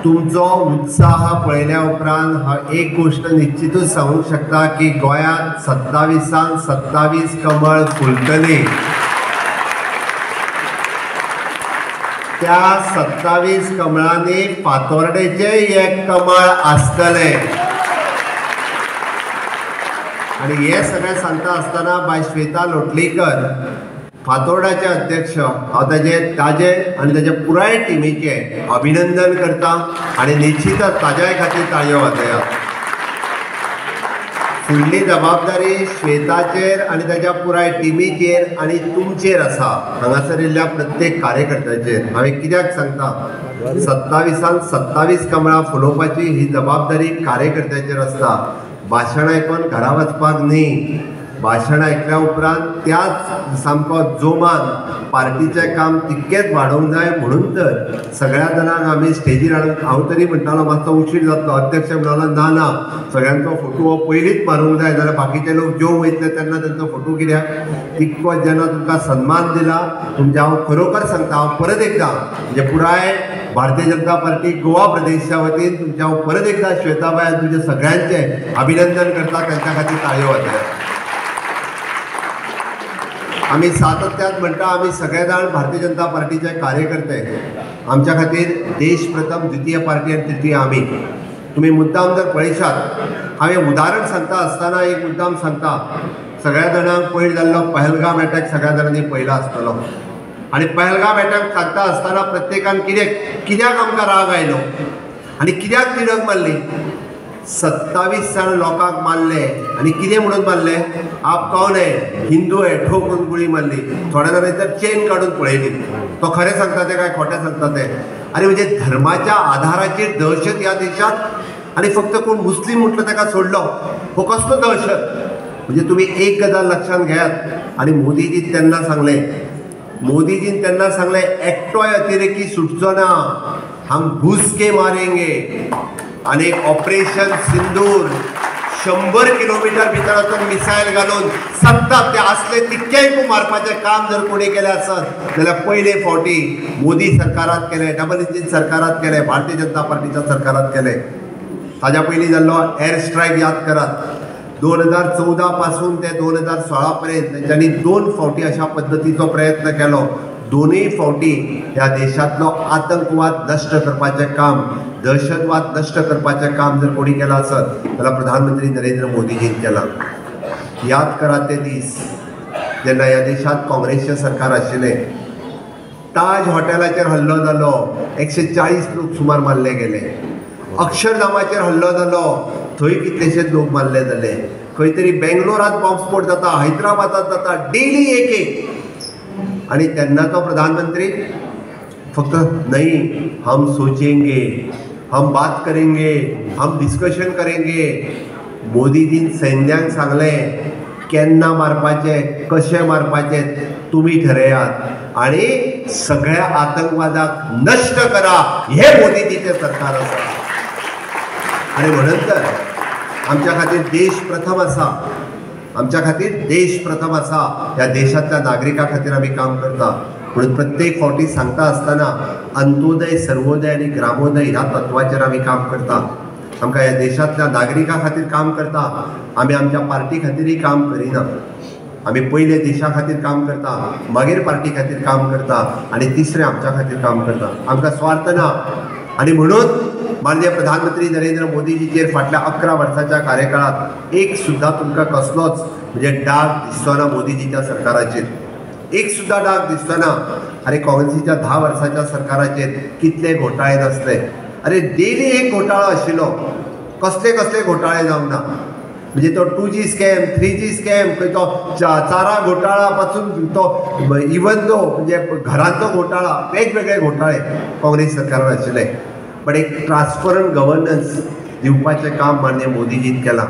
तुमचो उत्साह पळयल्या उपरांत हांव एक गोष्ट निश्चितूच सांगूंक शकता की गोंयांत 27 कमळ फुलतली. त्या 27 कमळांनी फातोर्डेचे एक कमळ आसतले. आणि हे सगळें सांगता आसतना बाय श्वेता लोटलीकर फातोर्डाचे अध्यक्ष हांव ताजे आनी ताच्या पुराय टिमीचे अभिनंदन करता आनी निश्चितच ताज्या खातीर ताळयो वाजयात. फुडली जबाबदारी श्वेताचेर आनी ताच्या पुराय टिमीचेर आनी तुमचेर आसा, हांगासर येयल्ल्या प्रत्येक कार्यकर्त्याचेर. हांवें कित्याक सांगता, 27 कमळां फुलोवपाची ही जबाबदारी कार्यकर्त्याचेर आसता. भाशण आयकून घरा वचपाक न्ही, भाशण आयकल्या उपरांत त्याच सामको जोमान पार्टीचें काम तितकेंच वाडोवंक जाय. म्हणून तर सगळ्या जाणांक आमी स्टेजीर हाडून हांव तरी म्हणटालो मातसो उशीर जातलो, अध्यक्ष म्हणटालो ना सगळ्यांचो फोटो हो पयलींच मारूंक जाय, जाल्यार बाकीचे लोक जेवंक वयतले तेन्ना तेंचो फोटो कित्याक. तितको जेन्ना तुमकां सन्मान दिला तुमचे हांव खरोखर सांगता, हांव परत एकदां म्हणजे पुराय भारतीय जनता पार्टी गोवा प्रदेशच्या वतीन तुमचे हांव परत एकदां श्वेताबाई तुमचे सगळ्यांचे अभिनंदन करता. त्यांच्या खातीर ताळयो वाजयात. आम्ही सातत्यान म्हणटा, आम्ही सगळे जाण भारतीय जनता पार्टीचे कार्यकर्ते. आमच्या खातीर देश प्रथम, द्वितीय पार्टी आनी तृतीय आमी. तुम्ही मुद्दाम जर पळयशात, हांवें उदाहरण सांगता आसतना एक मुद्दाम सांगता. सगळ्या जाणांक पयर जाल्लो पहलगाम अटॅक सगळ्या जाणांनी पळयला आसतलो. आनी पहलगाम अटॅक सांगता आसतना प्रत्येकान कित्याक आमकां राग आयलो आनी कित्याक तिडक मारली. 27 जाण लोकांक मारले आनी कितें म्हणून मारले, आप कौन है, हिंदू है, ठोकून गुळी मारली. थोड्या जाणांनी तर चेन काडून पळयली. तो खरें सांगता ते काय खोटें सांगता ते. आनी म्हणजे धर्माच्या आधाराचेर दहशत ह्या देशात आनी फक्त कोण मुस्लीम म्हटलं ताका सोडलो, हो कसलो दहशत. म्हणजे तुम्ही एक गजाल लक्षात घेयात. आनी मोदीजीन तेन्ना सांगले एकटोय अतिरेकी सुटचो ना, हम घुस के मारेंगे. आणि ऑपरेशन सिंदूर 100 किलोमीटर भितर वचून मिसायल घालून सत्ता ते असले तितकेय मारपाचे काम जर कोणी केले असत जाल्यार पयले फावटी मोदी सरकारात केले, डबल इंजिन सरकारात केले, भारतीय जनता पार्टीच्या सरकारात केले. ताज्या पयलीं जाल्लो एअर स्ट्रायक याद करात. 2014 पासून ते 2016 पर्यंत तेंच्यांनी 2 फावटी अशा पद्दतीचो प्रयत्न केलो. दोनूय फावटी ह्या देशातलो आतंकवाद नष्ट करपाचें काम, दहशतवाद नष्ट करपाचें काम जर कोणी केलां आसत जाल्यार प्रधानमंत्री नरेंद्र मोदीजीन केलां. याद करात ते दीस जेन्ना ह्या देशात काँग्रेसचें सरकार आशिल्लें. ताज हॉटेलाचेर हल्लो जालो, 140 लोक सुमार मारले गेले. अक्षरधामाचेर हल्लो जालो, थंय कितलेशेच लोक मारले जाले. खंय तरी बेंगलोरात बॉम्बस्फोट जाता, हैदराबादात जाता, डेली एक. आणि तेन्नाचो प्रधानमंत्री फक्त नहीं, हम सोचेंगे, हम बात करेंगे, हम डिस्कशन करेंगे. मोदीजीन सैन्यांक सांगलें केन्ना मारपाचे, कशें मारपाचे तुम्ही ठरयात आणि सगळ्या आतंकवादाक नष्ट करा. हे मोदीजीचे सरकार आसा. आणि म्हणून तर आमच्या खातीर देश प्रथम आसा. आमच्या खातीर देश प्रथम आसा. ह्या देशातल्या नागरिकां खातीर आमी काम करता. म्हणून प्रत्येक फावटी सांगता आसतना अंत्योदय, सर्वोदय आनी ग्रामोदय ह्या तत्वाचेर आमी काम करता. आमकां ह्या देशातल्या नागरिकां खातीर काम करता. आमी आमच्या पार्टी खातीरय काम करिना. आमी पयले देशा खातीर काम करता, मागीर पार्टी खातीर काम करता आनी तिसरें आमच्या खातीर काम करता. आमकां स्वार्थ ना. आनी म्हणून माननीय प्रधानमंत्री नरेंद्र मोदीजीचेर फाटल्या 11 वर्साच्या कार्यकाळात एक सुद्धा तुमकां कसलोच म्हणजे डाग दिसतो ना मोदीजीच्या सरकाराचेर. एक सुद्धा डाग दिसतो ना. अरे काँग्रेसीच्या 10 वर्साच्या सरकाराचेर कितले घोटाळे नासले. अरे डेली एक घोटाळो आशिल्लो. कसले कसले घोटाळे जावंक ना. म्हणजे तो 2G स्कॅम, 3G स्कॅम, तो चारा घोटाळा पासून तो इवन दो म्हणजे घरांचो घोटाळा, वेगवेगळे घोटाळे काँग्रेस सरकारान आशिल्ले. पण एक ट्रान्सपरंट गव्हर्नन्स दिवपाचें काम माननीय मोदीजीन केलां.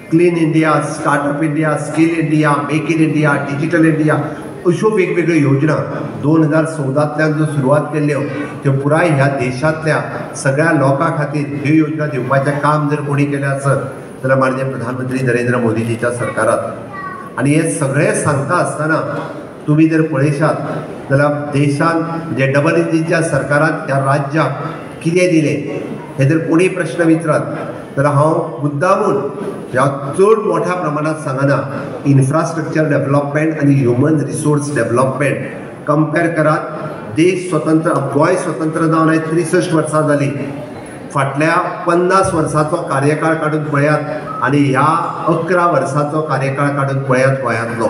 Clean India, startup India, skill India, make in India, digital India अश्यो वेगवेगळ्यो योजना 2014तल्यान ज्यो सुरवात केल्ल्यो त्यो पुराय ह्या देशांतल्या सगळ्या लोकां खातीर ह्यो योजना दिवपाचें काम जर कोणी केलें आसत जाल्यार माननीय प्रधानमंत्री नरेंद्र मोदीजीच्या सरकारात. आनी हे सगळें सांगता आसतना तुम्ही जर पळयशात जाल्यार देशांत म्हणजे डबल इंजिनच्या सरकारात ह्या राज्याक कितें दिलें हे जर कोणी प्रश्न विचारत जाल्यार हांव मुद्दामून ह्या चड मोठ्या प्रमाणात सांगना. इन्फ्रास्ट्रक्चर डेव्हलपमेंट आनी ह्युमन रिसोर्स डेव्हलपमेंट कंपेर करात. देश स्वतंत्र, गोंय स्वतंत्र जावन आयज 63 वर्सां जाली. फाटल्या 50 वर्सांचो कार्यकाळ काडून पळयात आनी ह्या 11 वर्सांचो कार्यकाळ काडून पळयात गोंयांतलो.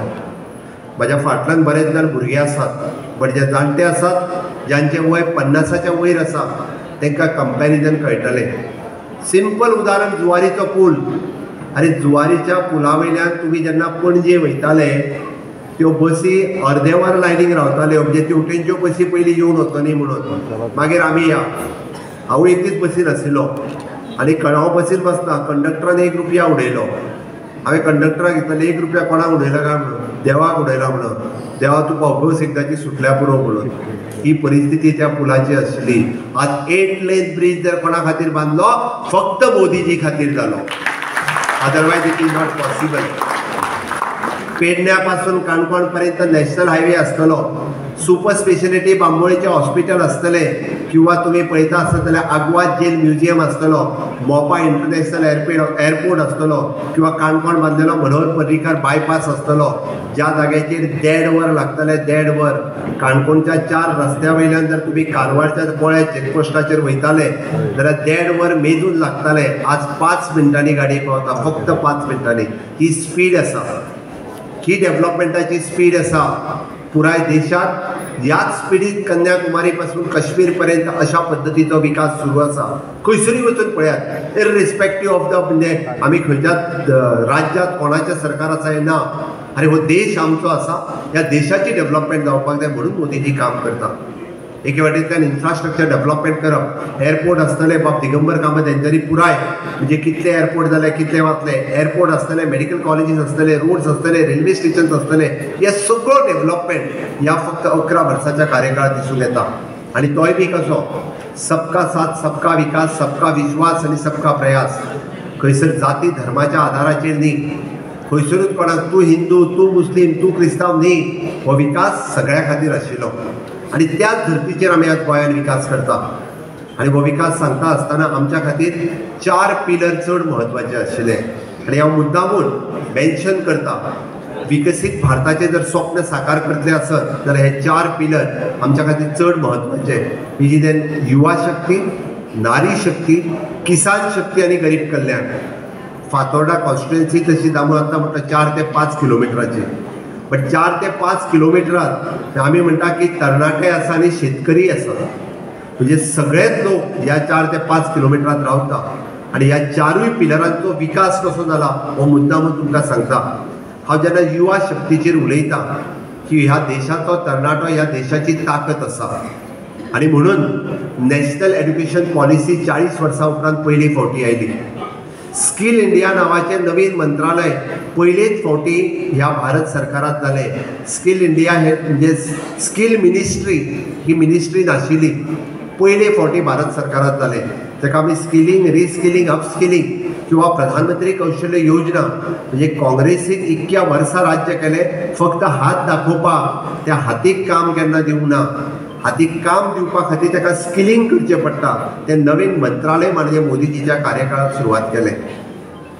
म्हज्या फाटल्यान बरेच जाण भुरगे आसात, पण जे जाणटे आसात ज्यांचें वय 50च्या वयर आसा तांकां कंपॅरिजन कळटलें. सिंपल उदाहरण जुवारीचो पूल. अरे जुवारीच्या पुला वयल्यान तुमी जेन्ना पणजे वयताले त्यो बसी अर्दे वर लायनीक रावताल्यो, म्हणजे तेवटेंच्यो बसी पयलीं येवन वचो न्ही म्हणून. मागीर आमी या हांव एक दीस बसीन आशिल्लो आनी हांव बसीन बसना, कंडक्टरान 1 रुपया उडयलो. हांवें कंडक्टराक घेतलें 1 रुपया कोणाक उडयला काय म्हणून. देवाक उडयला म्हणून. देवा तुका अभ्योस एकदाची सुटल्या पुरो म्हणून. ही परिस्थिती त्या पुलाची आशिल्ली. आज 8 लेन ब्रिज जर कोणा खातीर बांदलो फक्त मोदीजी खातीर जालो. Otherwise it is not possible. पेडण्यापासून काणकोण पर्यंत नॅशनल हायवे आसतलो, सुपर स्पेशलिटी बांबोळेचें हॉस्पिटल आसतलें, किंवा तुम्ही पळयता आसत जाल्यार आग्वाद जेल म्युझियम आसतलो, मोपा इंटरनॅशनल एअरपोर्ट आसतलो, किंवा काणकोण बांदलेलो मनोहर पर्रीकार बायपास आसतलो, ज्या जाग्याचेर 1.5 वर लागतले. 1.5 वर काणकोणच्या 4 रस्त्या वयल्यान जर तुम्ही कारवारच्या गोळ्या चेकपोस्टाचेर वयताले जाल्यार 1.5 वर मेजून लागताले. आज 5 मिनटांनी गाडी पावता, फक्त 5 मिनटांनी. ही स्पीड आसा, ही डेव्हलपमेंटाची स्पीड आसा. पुराय देशात याच स्पिडीत कन्याकुमारी पासून काश्मीर पर्यंत अशा पद्धतीचो विकास सुरू आसा. खंयसरूय वचून पळयात, इररिस्पेक्टिव्ह ऑफ द म्हणजे आमी खंयच्याच राज्यांत कोणाचें सरकार आसा ना. अरे हो देश आमचो आसा, ह्या देशाची डेव्हलपमेंट जावपाक जाय म्हणून मोदीजी काम करता. एके वाटेंतल्यान इन्फ्रास्ट्रक्चर डेव्हलपमेंट करप. एअरपोर्ट आसतले, बाब दिगंबर कामत हेंच्यांनी पुराय म्हणजे कितले एअरपोर्ट जाले, कितले वाचले. एअरपोर्ट आसतले, मेडिकल कॉलेजीस आसतले, रोड्स आसतले, रेल्वे स्टेशन्स आसतले. हे सगळो डेव्हलपमेंट ह्या फक्त 11 वर्साच्या कार्यकाळात दिसून येता. आनी तोय बी कसो, सबका साथ, सबका विकास, सबका विश्वास आनी सबका प्रयास. खंयसर जाती धर्माच्या आधाराचेर न्ही, खंयसरूच कोणाक तूं हिंदू, तूं मुस्लीम, तूं क्रिस्तांव न्ही. हो विकास सगळ्या खातीर आशिल्लो आनी त्याच धर्तीचेर आमी आज गोंयांत विकास करता. आनी हो विकास सांगता आसतना आमच्या खातीर 4 पिलर चड म्हत्वाचे आशिल्ले. आनी हांव मुद्दामून मेन्शन करता, विकसीत भारताचें जर स्वप्न साकार करतलें आसत जाल्यार हे 4 पिलर आमच्या खातीर चड म्हत्वाचे. तेजेन युवा शक्ती, नारी शक्ती, किसान शक्ती आनी गरीब कल्याण. फातोर्डा कॉन्स्टिट्युएन्सी तशी जांबू आतां म्हणटा 4 ते 5 किलोमिटराची. पण 4 ते 5 किलोमिटरात आमी म्हणटा की तरणाटे आसा आनी शेतकरी आसा, म्हणजे सगळेच लोक ह्या 4 ते 5 किलोमिटरात रावता. आनी ह्या 4य पिलरांचो विकास कसो जाला हो मुद्दामून तुमकां सांगता. हांव जेन्ना युवा शक्तीचेर उलयता की ह्या देशाचो तरणाटो ह्या देशाची ताकद आसा. आनी म्हणून नॅशनल एड्युकेशन पॉलिसी 40 वर्सां उपरांत पयली फावटी आयली. स्कील इंडिया नावाचें नवीन मंत्रालय पयलेच फावटी ह्या भारत सरकारात जालें. स्कील इंडिया हे म्हणजे स्कील मिनिस्ट्री ही मिनिस्ट्री नाशिल्ली, पयले फावटी भारत सरकारात जालें. ताका आमी स्किलिंग, रिस्किलिंग, अपस्किलिंग किंवा प्रधानमंत्री कौशल्य योजना म्हणजे काँग्रेसीन इतक्या वर्सां राज्य केलें, फक्त हात दाखोवपाक, त्या हातीक काम केन्ना दिवंक ना. हातीक काम दिवपा खातीर ताका स्किलिंग करचें पडटा. तें नवीन मंत्रालय माननीय मोदीजीच्या कार्यकाळात सुरवात केलें.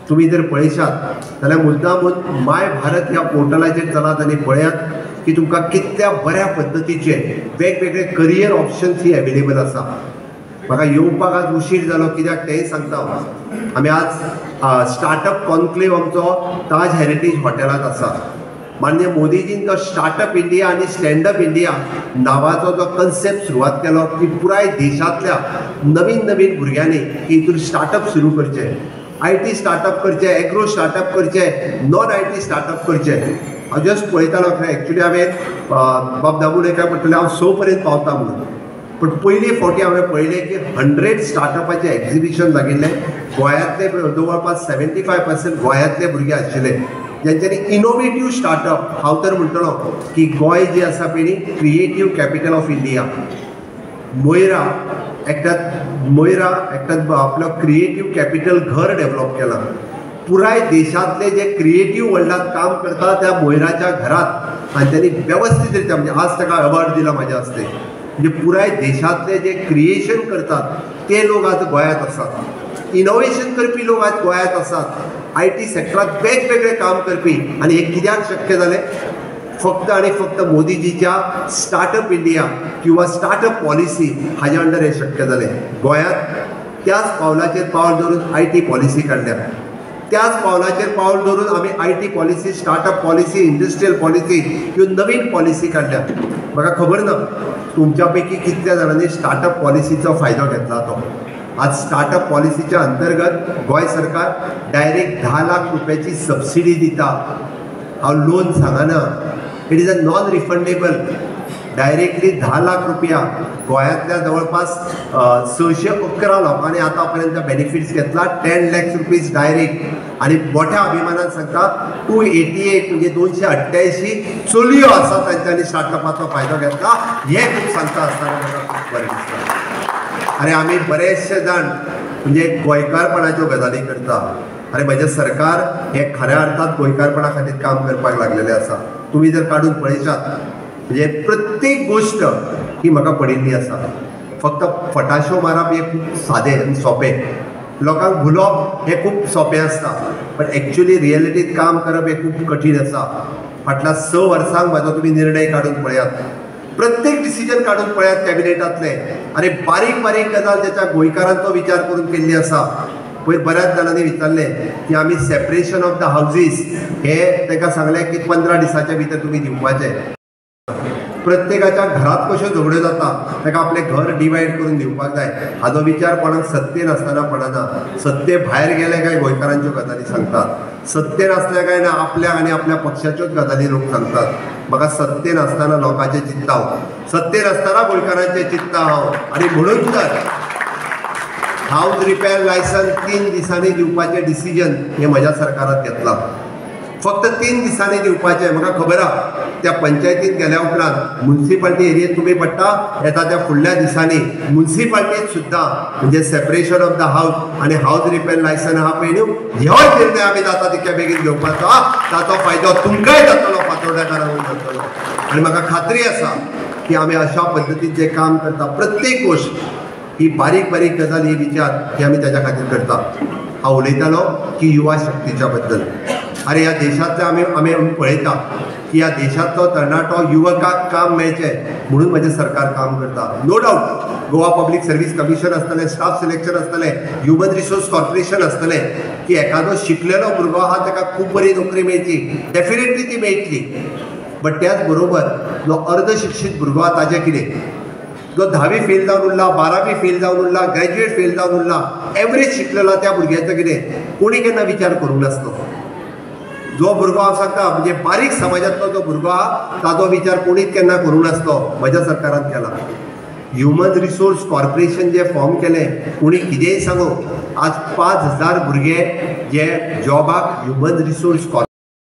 तुम्ही जर पळयशात जाल्यार मुद्दामून माय भारत ह्या पोर्टलाचेर चलात आनी पळयात की तुमकां कितल्या बऱ्या पद्दतीचे वेगवेगळे करियर ऑप्शन्स ही अवेलेबल आसा. म्हाका येवपाक आज उशीर जालो कित्याक तेंय सांगता हांव. आमी आज स्टार्टअप कॉन्क्लेव आमचो ताज हेरिटेज हॉटेलांत आसा. माननीय मोदीजीन तो स्टार्टअप इंडिया आनी स्टँडअप इंडिया नांवाचो जो कन्सेप्ट सुरवात केलो की पुराय देशांतल्या नवीन नवीन भुरग्यांनी की हितून स्टार्टअप सुरू करचे, IT स्टार्टअप करचे, एग्रो स्टार्टअप करचे, नॉन IT स्टार्टअप करचे. हांव जस्ट पळयतालो एक्चुली हांवें बाब दामून काय म्हणटलें हांव 6 पर्यंत पावता म्हणून. पण पयली फावटी हांवें पळयलें की 100 स्टार्टअपाचें एक्झिबिशन लागिल्लें. गोंयांतले जवळपास 75% गोंयांतले भुरगे आशिल्ले ज्यांच्यांनी इनोवेटीव स्टार्टअप. हांव तर म्हणटलो की गोंय जी आसा पळय creative capital of India. Moira एकट्यात आपलो क्रिएटीव कॅपिटल घर डेव्हलप केलां. पुराय देशांतले जे क्रिएटीव वर्ल्डात काम करता त्या मोयराच्या घरात आनी त्यांनी व्यवस्थित रित्या म्हणजे आज ताका अवॉर्ड दिला म्हाज्या हस्ते. म्हणजे पुराय देशांतले जे क्रिएशन करतात ते लोक आज गोंयांत आसात. इनोवेशन करपी लोक आज गोंयांत आसात. IT सेक्टरात वेगवेगळे काम करपी. आनी हे कित्याक शक्य जालें? फक्त आनी फक्त मोदीजीच्या स्टार्टअप इंडिया किंवा स्टार्टअप पॉलिसी हाज्या अंडर हे शक्य जालें. गोंयांत त्याच पावलाचेर पावल धरून IT पॉलिसी काडल्या. त्याच पावलाचेर पावल धरून आमी IT policy, startup policy, industrial policy ह्यो नवीन पॉलिसी काडल्या. म्हाका खबर ना तुमच्या पैकी कितल्या जाणांनी स्टार्टअप पॉलिसीचो फायदो घेतला तो. आज स्टार्टअप पॉलिसीच्या अंतर्गत गोंय सरकार डायरेक्ट 10 लाख रुपयाची सबसिडी दिता. हांव लोन सांगना, it is a non refundable. Directly 10 lakh रुपया गोंयांतल्या जवळपास 611 लोकांनी आतां पर्यंत बेनिफिट्स घेतला. 10 लाख रुपीज डायरेक्ट. आनी मोठ्या अभिमानान सांगता 288 म्हणजे 288 चलयो आसा तांच्यांनी स्टार्टअपाचो फायदो घेतला. हे खूब सांगता आसतना म्हाका खूब बरें दिसता. आनी आमी बरेचशे जाण म्हणजे गोंयकारपणाच्यो गजाली करता. आनी म्हजें सरकार हे खऱ्या अर्थात गोंयकारपणा खातीर काम करपाक लागलेलें आसा. तुमी जर काडून पळयशात म्हणजे प्रत्येक गोश्ट ही म्हाका पडिल्ली आसा. फक्त फटाशो मारप हे खूब सादें आनी सोंपें. लोकांक भुलोवप हे खूब सोंपें आसता. पण एक्चुअली रियलिटींत काम करप हे खूब कठीण आसा. फाटल्या 6 वर्सांक म्हाजो तुमी निर्णय काडून पळयात. प्रत्येक डिसिजन काडून पळयात कॅबिनेटांतले. आनी बारीक बारीक गजाल ज्याच्या गोंयकारांचो विचार करून केल्ली आसा. पयर बऱ्याच जाणांनी विचारलें की आमी सेपरेशन ऑफ द हावजीस हे ताका सांगलें की 15 दिसाच्या भितर तुमी दिवपाचें. प्रत्येकाच्या घरात कश्यो झगड्यो जाता ताका आपलें घर डिवायड करून दिवपाक जाय. हाजो विचार कोणाक सत्तेन आसतना पडना. सत्ते भायर गेले काय गोंयकारांच्यो गजाली सांगतात. सत्तेन आसले काय ना आपल्या आनी आपल्या पक्षाच्योच गजाली लोक सांगतात. म्हाका सत्तेन आसतना लोकांचें चिंतता हांव. सत्तेन आसतना गोंयकारांचें चिंतता हांव. आनी म्हणून तर हावज रिपेर लायसन 3 दिसांनी दिवपाचें डिसिजन हे म्हज्या सरकारान घेतलां. फक्त 3 दिसांनी दिवपाचें. म्हाका खबर आहा त्या पंचायतींत गेल्या उपरांत म्युन्सिपाल्टी एरियेंत तुमी पडटा येता त्या फुडल्या दिसांनी म्युन्सिपाल्टींत सुद्दां म्हणजे सेपरेशन ऑफ द हावज आनी हावज रिपेर लायसन आहा पळय न्हू ह्योय निर्णय आमी जाता तितक्या बेगीन घेवपाचो. ताचो फायदो तुमकांय जातलो, फातोर्डेकारांक जातलो. आनी म्हाका खात्री आसा की आमी अशा पद्दतीन जें काम करता प्रत्येक गोश्ट ही बारीक बारीक गजाल ही विचार ही आमी ताच्या खातीर करता. हांव उलयतालो की युवा शक्तीच्या बद्दल. अरे ह्या देशांतले आमी पळयता की ह्या देशांतलो तरणाटो युवकांक काम मेळचें म्हणून म्हजें सरकार काम करता. No doubt Goa public service commission आसतलें, स्टाफ सिलेक्शन आसतलें, ह्युमन रिसोर्स कॉर्पोरेशन आसतलें की एखादो शिकलेलो भुरगो आहा ताका खूब बरी नोकरी मेळची. डेफिनेटली ती मेळटली. बट त्याच बरोबर जो अर्द शिक्षीत भुरगो आहा ताजें कितें? जो 10वी फेल जावन उरला, 12वी फेल जावन उरला, ग्रॅज्युएट फेल जावन उरला, एवरेज शिकलेला त्या भुरग्याचो कितें? कोणी केन्ना विचार करूंक नासलो. जो भुरगो हांव सांगता म्हणजे बारीक समाजांतलो जो भुरगो आहा ताचो विचार कोणीच केन्ना करूंक नासलो. म्हज्या सरकारान केला. ह्युमन रिसोर्स कॉर्पोरेशन जे फॉर्म केलें कोणी कितेंय सांगो आज 5000 भुरगे जे जॉबाक ह्युमन रिसोर्स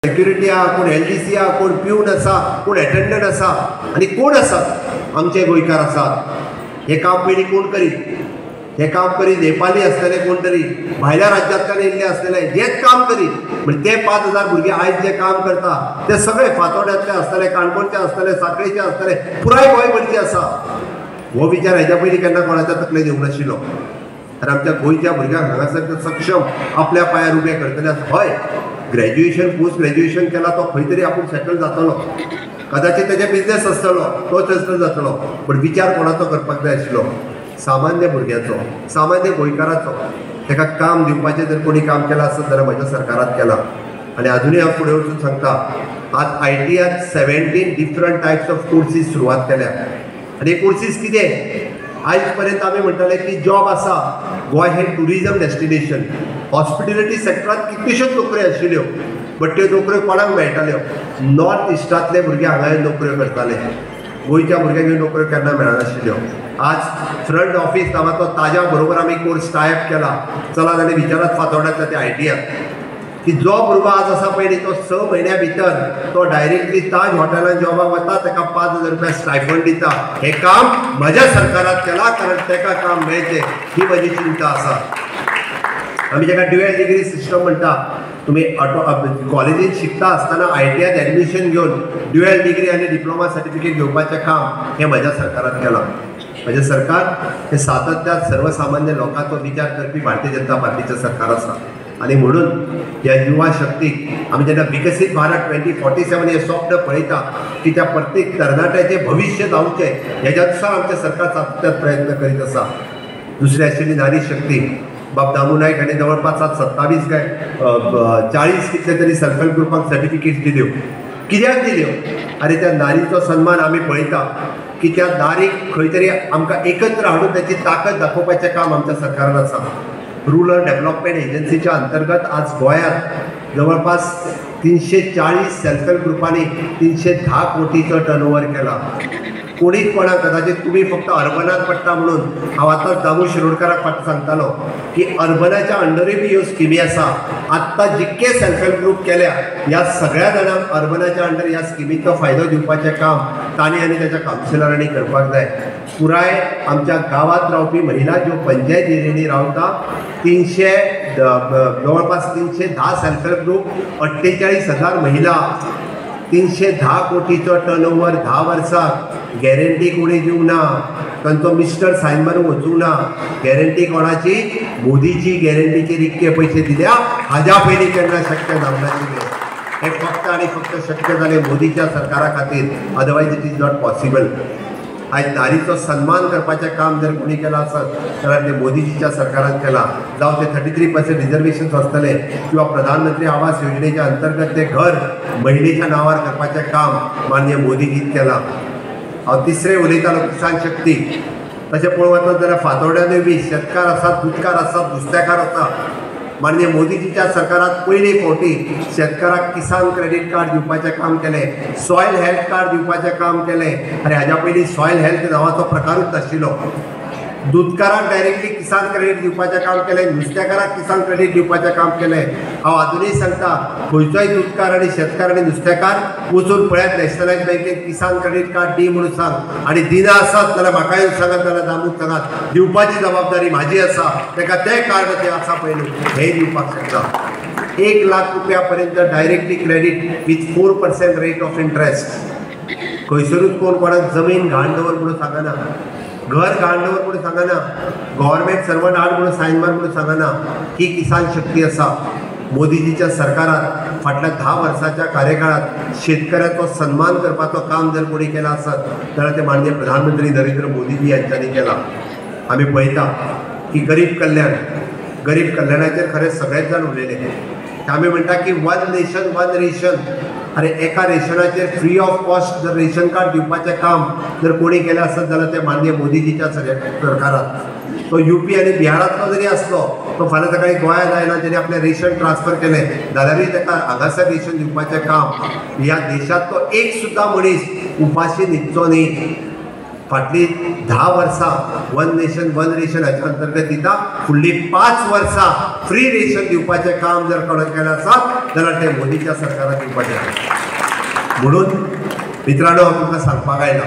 सेक्युरिटी आहा, कोण LDC आहा, कोण पिवन आसा, कोण एटेंडंट आसा आनी कोण आसात आमचे गोंयकार आसात. हे काम पयलीं कोण करीत? हे काम करीत नेपाली आसतले, कोण तरी भायल्या राज्यांतल्यान येयल्ले आसतले जेच काम करीत. म्हणजे ते 5000 भुरगे आयज जे काम करता ते सगळे फातोर्ड्यांतले आसतले, काणकोणचे आसतले, सांखळेचे आसतले, पुराय गोंयभरचे आसा. हो विचार हेच्या पयलीं केन्ना कोणाच्या तकलेंत येवंक नाशिल्लो. आनी आमच्या गोंयच्या भुरग्यांक हांगासर सक्षम आपल्या पांयार उबे करतले. हय ग्रॅज्युएशन पोस्ट ग्रॅज्युएशन केला तो खंय तरी आपूण सेटल जातलो. कदाचित तेजे बिझनेस आसतलो तो सेटल जातलो. पण विचार कोणाचो करपाक जाय आशिल्लो? सामान्य भुरग्याचो, सामान्य गोंयकाराचो ताका काम दिवपाचें जर कोणी काम केलां आसत जाल्यार म्हज्या सरकारान केलां. आनी अजुनूय हांव फुडें वचून सांगता, आज ITआत 17 डिफरंट टायप्स ऑफ कोर्सीस सुरवात केल्या. आनी हे कोर्सीस कितें? आयज पर्यंत आमी म्हणटाले की जॉब आसा, गोंय हें टुरिजम डेस्टिनेशन, हॉस्पिटॅलिटी सेक्टरांत कितल्योश्योच नोकऱ्यो आशिल्ल्यो, बट त्यो नोकऱ्यो कोणाक मेळटाल्यो? नॉर्थ इस्टांतले भुरगे हांगा येवन नोकऱ्यो करताले, गोंयच्या भुरग्यांक ह्यो नोकऱ्यो केन्ना मेळनाशिल्ल्यो. आज फ्रंट ऑफिस नांवाचो ताज्या बरोबर आमी कोर्स टायप केला. चलात आनी विचारात फातोड्यांतल्या त्या ITआत की जो भुरगो आज आसा पळय तो 6 म्हयन्या भितर तो डायरेक्टली ताज हॉटेलांत जॉबाक वता, ताका 5,000 रुपया स्टायफंड दिता. हें काम म्हज्या सरकारान केलां, कारण ताका काम मेळचें ही म्हजी चिंता आसा. आमी जाका ड्युएल डिग्री सिस्टम म्हणटा, तुम्ही कॉलेजीत शिकता आसतना ITआत एडमिशन घेवन ड्युएल डिग्री आनी डिप्लोमा सर्टिफिकेट घेवपाचें काम हें म्हज्या सरकारान केलां. म्हजें सरकार हें सातत्यान सर्वसामान्य लोकांचो विचार करपी भारतीय जनता पार्टीचें सरकार आसा. आनी म्हणून ह्या युवा शक्तीक आमी जेन्ना विकसीत भारत 2047 हें स्वप्न पळयता की त्या प्रत्येक तरणाट्याचें भविश्य जावचें, हेज्या अनुसार आमचें सरकार सातत्यान प्रयत्न करीत आसा. दुसरी आशिल्ली नारी शक्ती. बाब दामू नायक हाणें जवळपास 27 काय 40 कितले तरी सेल्फ हेल्प ग्रुपांक सर्टिफिकेट्स दिल्यो. कित्याक दिल्यो? आनी त्या नारीचो सन्मान आमी पळयता की त्या नारीक खंय तरी आमकां एकत्र हाडून त्याची ताकद दाखोवपाचें काम आमच्या सरकारान आसा. रुरल डेव्हलपमेंट एजन्सीच्या अंतर्गत आज गोंयांत जवळपास 340 सेल्फ हेल्प ग्रुपांनी 310 कोटीचो टर्नओव्हर केला. कोणीच कोणाक कदाचित तुम्ही फक्त अर्बनात पडटा म्हणून हांव आतांच दामू शिरोडकाराक सांगतालो की अर्बनाच्या अंडरूय बी ह्यो स्किमी आसा. आत्तां जितके सेल्फ हेल्प ग्रुप केल्या ह्या सगळ्या जाणांक अर्बनाच्या अंडर ह्या स्किमीचो फायदो दिवपाचें काम तांणी आनी ताच्या कावन्सिलरांनी करपाक जाय. पुराय आमच्या गांवांत रावपी महिला ज्यो पंचायत एरियांनी रावता 300 जवळपास 310 सेल्फ हेल्प ग्रुप, 48,000 महिला, 310 कोटीचो टर्नओव्हर 10 वर्सां. गॅरंटी कोणी दिवंक ना, तांचो मिस्टर सायन मारून वचूंक ना. गॅरंटी कोणाची? मोदीची गॅरंटीचेर इतके पयशे दिल्या हाज्या पयलीं केन्ना शक्य जावनाशिल्लें. हें फक्त आनी फक्त शक्य जालें मोदीच्या सरकारा खातीर, otherwise it is not possible. आज नारीचो सन्मान करपाचें काम जर कोणी केलां आसत जाल्यार ते मोदीजीच्या सरकारान केलां. जावं ते 33% रिजर्वेशन्स आसतले किंवा प्रधानमंत्री आवास योजनेच्या अंतर्गत ते घर महिलेच्या नांवार करपाचें काम माननीय मोदीजीन केलां. हांव तिसरें उलयतालो किसान शक्ती. तशें पळोवंक वचत जाल्यार फातोड्यांनूय बी शेतकार आसात, दुधकार आसात, नुस्तेकार आसात. माननीय मोदीजीच्या सरकारात पयले फावटी शेतकाराक किसान क्रेडीट कार्ड दिवपाचें काम केलें, सॉयल हेल्थ कार्ड दिवपाचें काम केलें. आनी हाज्या पयलीं सॉयल हेल्थ नांवाचो प्रकारूच नाशिल्लो. दुधकाराक डायरेक्टली किसान क्रेडीट दिवपाचें काम केलें, नुस्तेकाराक किसान क्रेडीट दिवपाचें काम केलें. हांव अजुनूय सांगता, खंयचोय दुधकार आनी शेतकार आनी नुस्तेकार वचून पळयात नॅशनलायज बँकेन किसान क्रेडीट कार्ड दी म्हणून सांग. आनी दिना आसत जाल्यार म्हाका येवन सांगात, जाल्यार दामूक सांगात. दिवपाची जबाबदारी म्हाजी आसा. ताका तें कार्ड तें आसा पळय न्हू हें दिवपाक शकता. 1 लाख रुपया पर्यंत directly credit with 4% rate of interest. खंयसरूच कोण कोणाक जमीन घाण दवर म्हणून सांगना, घर घाण दवर म्हणून सांगना, गव्हर्मेंट सर्वंट हाड म्हणून सायन मार म्हणून सांगना. ही किसान शक्ती आसा. मोदीजीच्या सरकारात फाटल्या 10 वर्साच्या कार्यकाळात शेतकऱ्याचो सन्मान करपाचो काम जर कोणी केला आसत जाल्यार ते माननीय प्रधानमंत्री नरेंद्र मोदीजी यांच्यांनी केला. आमी पळयता की गरीब कल्याणाचेर खरेंच सगळेच जाण उलयले. आमी म्हणटा की 1 नेशन 1 रेशन. अरे एका रेशनाचेर फ्री ऑफ कॉस्ट जर रेशन कार्ड दिवपाचें काम जर कोणी केलें आसत जाल्यार ते माननीय मोदीजीच्या सरकारात. तो UP आनी बिहारांतलो जरी आसलो, तो फाल्यां सकाळी गोंयांत आयला, जेणे आपलें रेशन ट्रान्सफर केलें जाल्यारूय ताका हांगासर रेशन दिवपाचें काम. ह्या देशांतलो एक सुद्दां मनीस उपाशी न्हिदचो न्ही. फाटली 10 वर्सां 1 नेशन 1 रेशन हाच्या अंतर्गत दिता. फुडली 5 वर्सां फ्री रेशन दिवपाचें काम जर कोणें केलें आसत जाल्यार ते मोदीच्या सरकारान दिवपाचें. म्हणून मित्रांनो, हांव तुमकां सांगपाक आयला,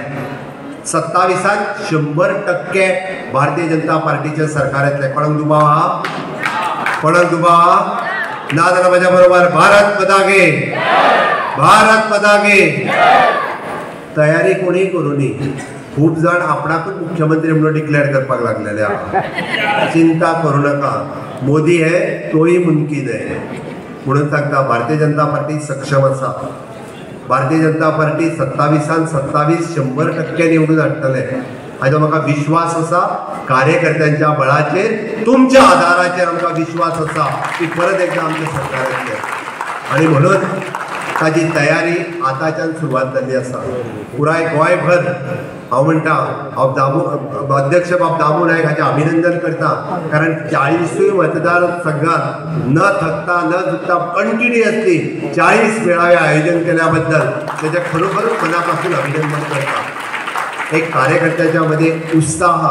27 100% भारतीय जनता पार्टीचे सरकार येतलें. कोणाक दुबाव आहा? कोणाक दुबाव आहा? ना जाल्यार म्हज्या बरोबर भारत माता की, भारत माता की. तयारी कोणी करूनी. खूब जाण आपणाकूच मुख्यमंत्री म्हणून डिक्लेअर करपाक लागलेले आहा. चिंता करूं नाका, मोदी हे तोय मुमकीन आहे. म्हणून सांगता भारतीय जनता पार्टी सक्षम आसा. भारतीय जनता पार्टी 27 100% निवडून हाडटले. हाजो म्हाका विश्वास आसा, कार्यकर्त्यांच्या बळाचेर तुमच्या आदाराचेर आमकां विश्वास आसा की परत एकदा आमचें सरकार येतलें आणि म्हणून ताची तयारी आतांच्यान सुरवात जाल्ली आसा. पुराय गोंयभर हांव म्हणटा, हांव अध्यक्ष बाब दामू नायक हाचें अभिनंदन करता, कारण 40 मतदारसंघात न थकता न चुकता कंटिन्युअसली 40 मेळावे आयोजन केल्या बद्दल त्याचे खरोखरच मनापासून अभिनंदन करता. एक कार्यकर्त्याच्या मध्ये उत्साह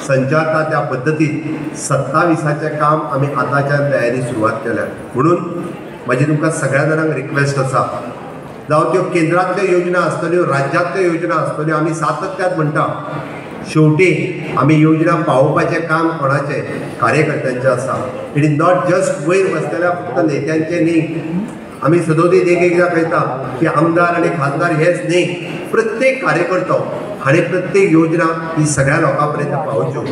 संचारता त्या पद्दतीत 27चे काम आम्ही आताच्या तयारी सुरवात केल्या. म्हणून माझी तुमकां सगळ्या जाणांक रिक्वेस्ट आसा, जावं त्यो केंद्रांतल्यो योजना आसतल्यो, राज्यांतल्यो योजना आसतल्यो, आमी सातत्यान म्हणटा शेवटी आमी योजना पावोवपाचें काम कोणाचें, कार्यकर्त्यांचें आसा. इट इज नॉट जस्ट वयर बसलेल्या फक्त नेत्यांचें न्ही. आमी सदोदीत एकदां कळटा की आमदार आनी खासदार हेच न्ही, प्रत्येक कार्यकर्तो हाणे प्रत्येक योजना ही सगळ्या लोकां पर्यंत पावच्यो.